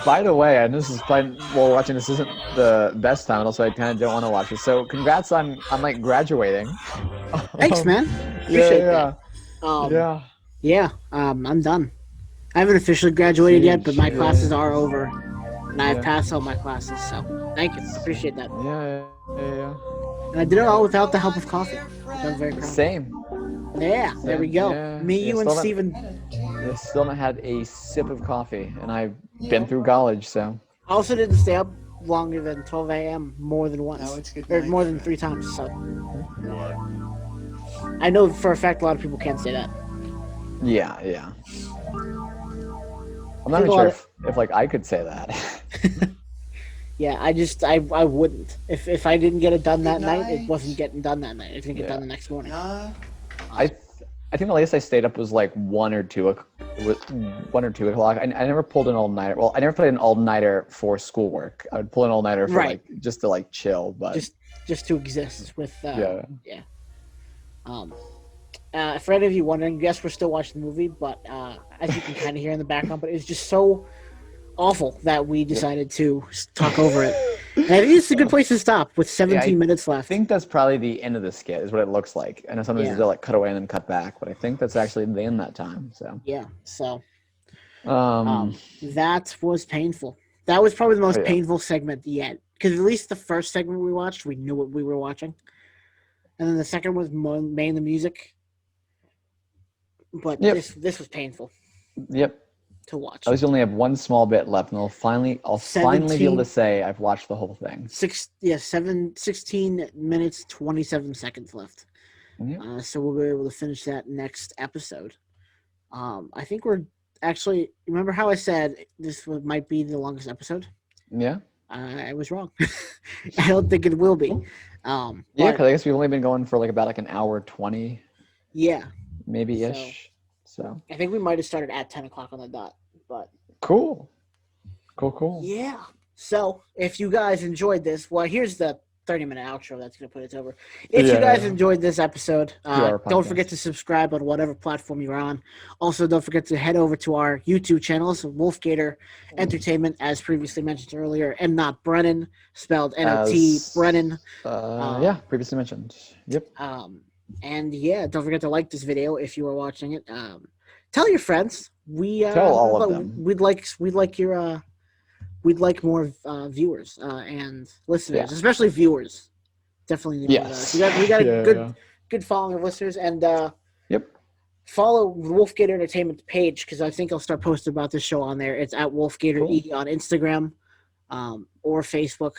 by the way, and this is probably while watching this isn't the best time, and also I kind of don't want to watch it. So, congrats on like graduating. Thanks, man. Appreciate that. Yeah. I'm done. I haven't officially graduated yet, but my classes are over, and I've passed all my classes. So, thank you. Appreciate that. Yeah. And I did it all without the help of coffee. I'm very proud. Same. Yeah, there we go. Yeah, Me, you, and Steven. I still haven't had a sip of coffee, and I've been through college, so. I also didn't stay up longer than 12 a.m. more than once. No, it's good or night, more than 3 times, so. I know for a fact a lot of people can't say that. Yeah. I'm not even sure if like I could say that. Yeah, I wouldn't. If I didn't get it done that night, it wasn't getting done that night. It didn't get done the next morning. I think the latest I stayed up was like 1 or 2 o'clock. I never pulled an all-nighter. Well, I never played an all-nighter for schoolwork. I would pull an all-nighter for like just to like chill, but just to exist with yeah. For any of you wondering, yes, we're still watching the movie, but as you can kind of hear in the background, but it's just so awful that we decided to talk over it. And I think it's a good place to stop with 17 minutes left. I think that's probably the end of the skit, is what it looks like. I know sometimes they'll like cut away and then cut back, but I think that's actually the end that time. So yeah, so that was painful. That was probably the most painful segment yet, because at least the first segment we watched, we knew what we were watching, and then the second was mainly music. But this was painful. Yep. To watch. I only have one small bit left, and I'll finally be able to say I've watched the whole thing. 16 minutes, 27 seconds left. Yep. So we'll be able to finish that next episode. I think we're actually. Remember how I said this might be the longest episode? Yeah. I was wrong. I don't think it will be. Yeah, because I guess we've only been going for about an hour 20. Yeah. Maybe ish. So I think we might have started at 10 o'clock on the dot, but cool. Yeah. So if you guys enjoyed this, well, here's the 30-minute outro that's going to put us over. If you guys enjoyed this episode, don't forget to subscribe on whatever platform you're on. Also, don't forget to head over to our YouTube channels, Wolfgator Entertainment, as previously mentioned earlier, and not Brennan, spelled N-O-T, Brennan. Previously mentioned. Yep. And don't forget to like this video if you are watching it. Tell your friends. Tell all of them. We'd like more viewers and listeners, especially viewers. Definitely need more of those. We got a good following of listeners, and follow the Wolfgator Entertainment page, because I think I'll start posting about this show on there. It's at Wolfgator E on Instagram or Facebook.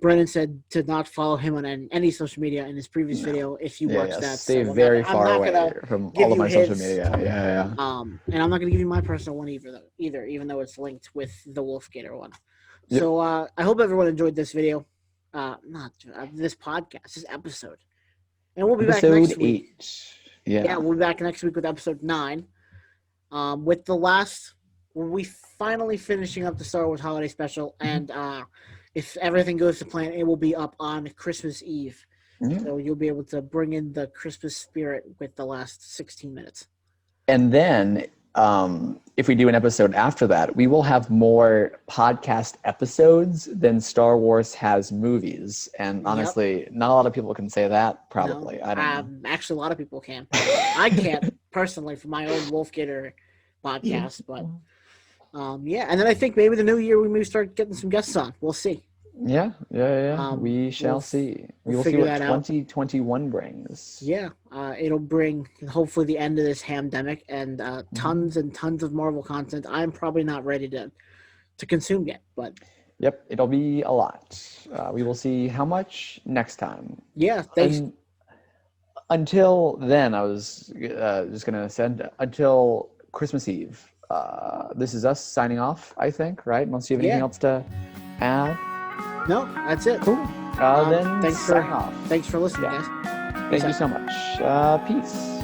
Brennan said to not follow him on any social media in his previous video. If you watch that, stay very far away from all of my social media. And I'm not going to give you my personal one either, even though it's linked with the Wolfgator one. Yep. So I hope everyone enjoyed this video, this podcast, this episode, and we'll be back next week. 8. Yeah, we'll be back next week with episode 9. with the last, when we finally finishing up the Star Wars Holiday Special, and if everything goes to plan, it will be up on Christmas Eve. Yeah. So you'll be able to bring in the Christmas spirit with the last 16 minutes. And then if we do an episode after that, we will have more podcast episodes than Star Wars has movies. And honestly, not a lot of people can say that, probably. No, I don't know. Actually, a lot of people can. I can't, personally, for my own Wolf Gator podcast. But, yeah. And then I think maybe the new year we may start getting some guests on. We'll see. Yeah. We shall see. We will see what 2021 brings. Yeah, it'll bring hopefully the end of this pandemic and tons and tons of Marvel content. I'm probably not ready to consume yet, but yep, it'll be a lot. We will see how much next time. Yeah, thanks. Until then, I was just gonna send until Christmas Eve. This is us signing off, I think, right? Unless you have anything else to add. No, that's it. Cool. Then thanks sign off. Thanks for listening, guys. Thank you so much. Peace.